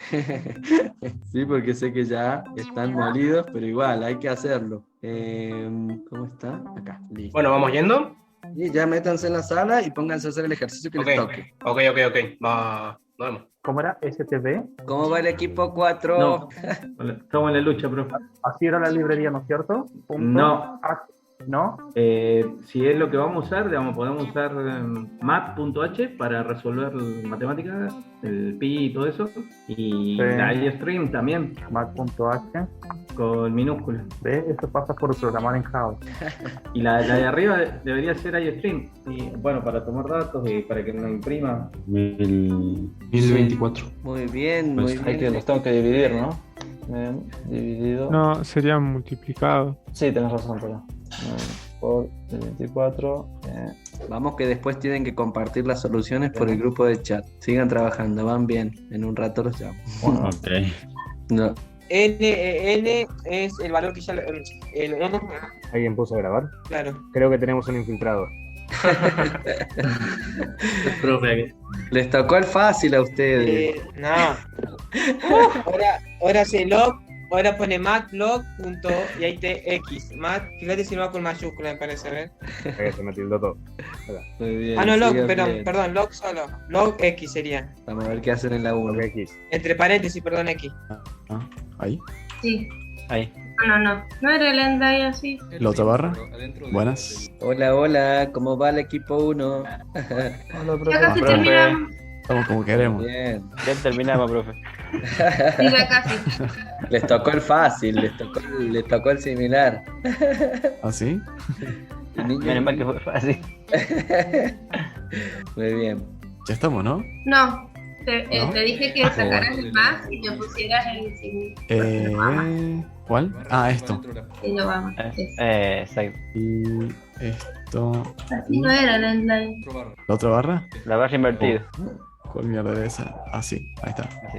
Sí, porque sé que ya están molidos, pero igual, hay que hacerlo. ¿Cómo está? Acá, listo. Bueno, ¿vamos yendo? Y ya métanse en la sala y pónganse a hacer el ejercicio que les toque. Ok. Nos vemos. ¿Cómo era? ¿STB? ¿Cómo va el equipo 4? No. Estamos en la lucha, profe. Así era la librería, ¿no es cierto? No. ¿No? Si es lo que vamos a usar, digamos, podemos usar mat.h para resolver matemáticas, el pi y todo eso, y la iStream también. Mat.h con minúsculas. ¿Ves? Eso pasa por programar en Java. Y la de arriba debería ser iStream. Y bueno, para tomar datos y para que no imprima. 1024. Muy bien, Pues muy bien. que los tengo que dividir, ¿no? Dividido. No, sería multiplicado. Sí, tenés razón, pero. Por 24. Vamos que después tienen que compartir las soluciones por el grupo de chat. Sigan trabajando, van bien. En un rato los llamo. Bueno, Ok. No. N es el valor que ya... El N, ¿Alguien puso a grabar? claro. Creo que tenemos un infiltrado. Profe, Les tocó el fácil a ustedes. No. Ahora hace log, ahora pone mat log punto y ahí te x. Mat, fíjate si no va con mayúscula, me parece, ¿ves? Se me tildó todo. Muy bien. No, log, sigan bien. perdón, log solo. Log x sería. Vamos a ver qué hacen en la 1. X. Entre paréntesis, perdón, x. Ahí. Sí. Ahí. No era el end ahí así. La otra barra. Buenas. Hola, ¿cómo va el equipo 1? Ya casi terminamos. Estamos como queremos. Bien. Ya terminamos, profe. Sí, ya casi. Les tocó el fácil, les tocó el similar. ¿Ah, sí? Menos mal que fue fácil. Muy bien. Ya estamos, ¿no? No. Te ¿No? dije que sacaras el más y te pusieras el signo. ¿Cuál? Ah, esto. Y lo vamos. Exacto. Y esto. Así no era la inline. ¿La otra barra? La barra invertida. ¿Cuál mierda debe ser? Ah, sí, ahí está. Así.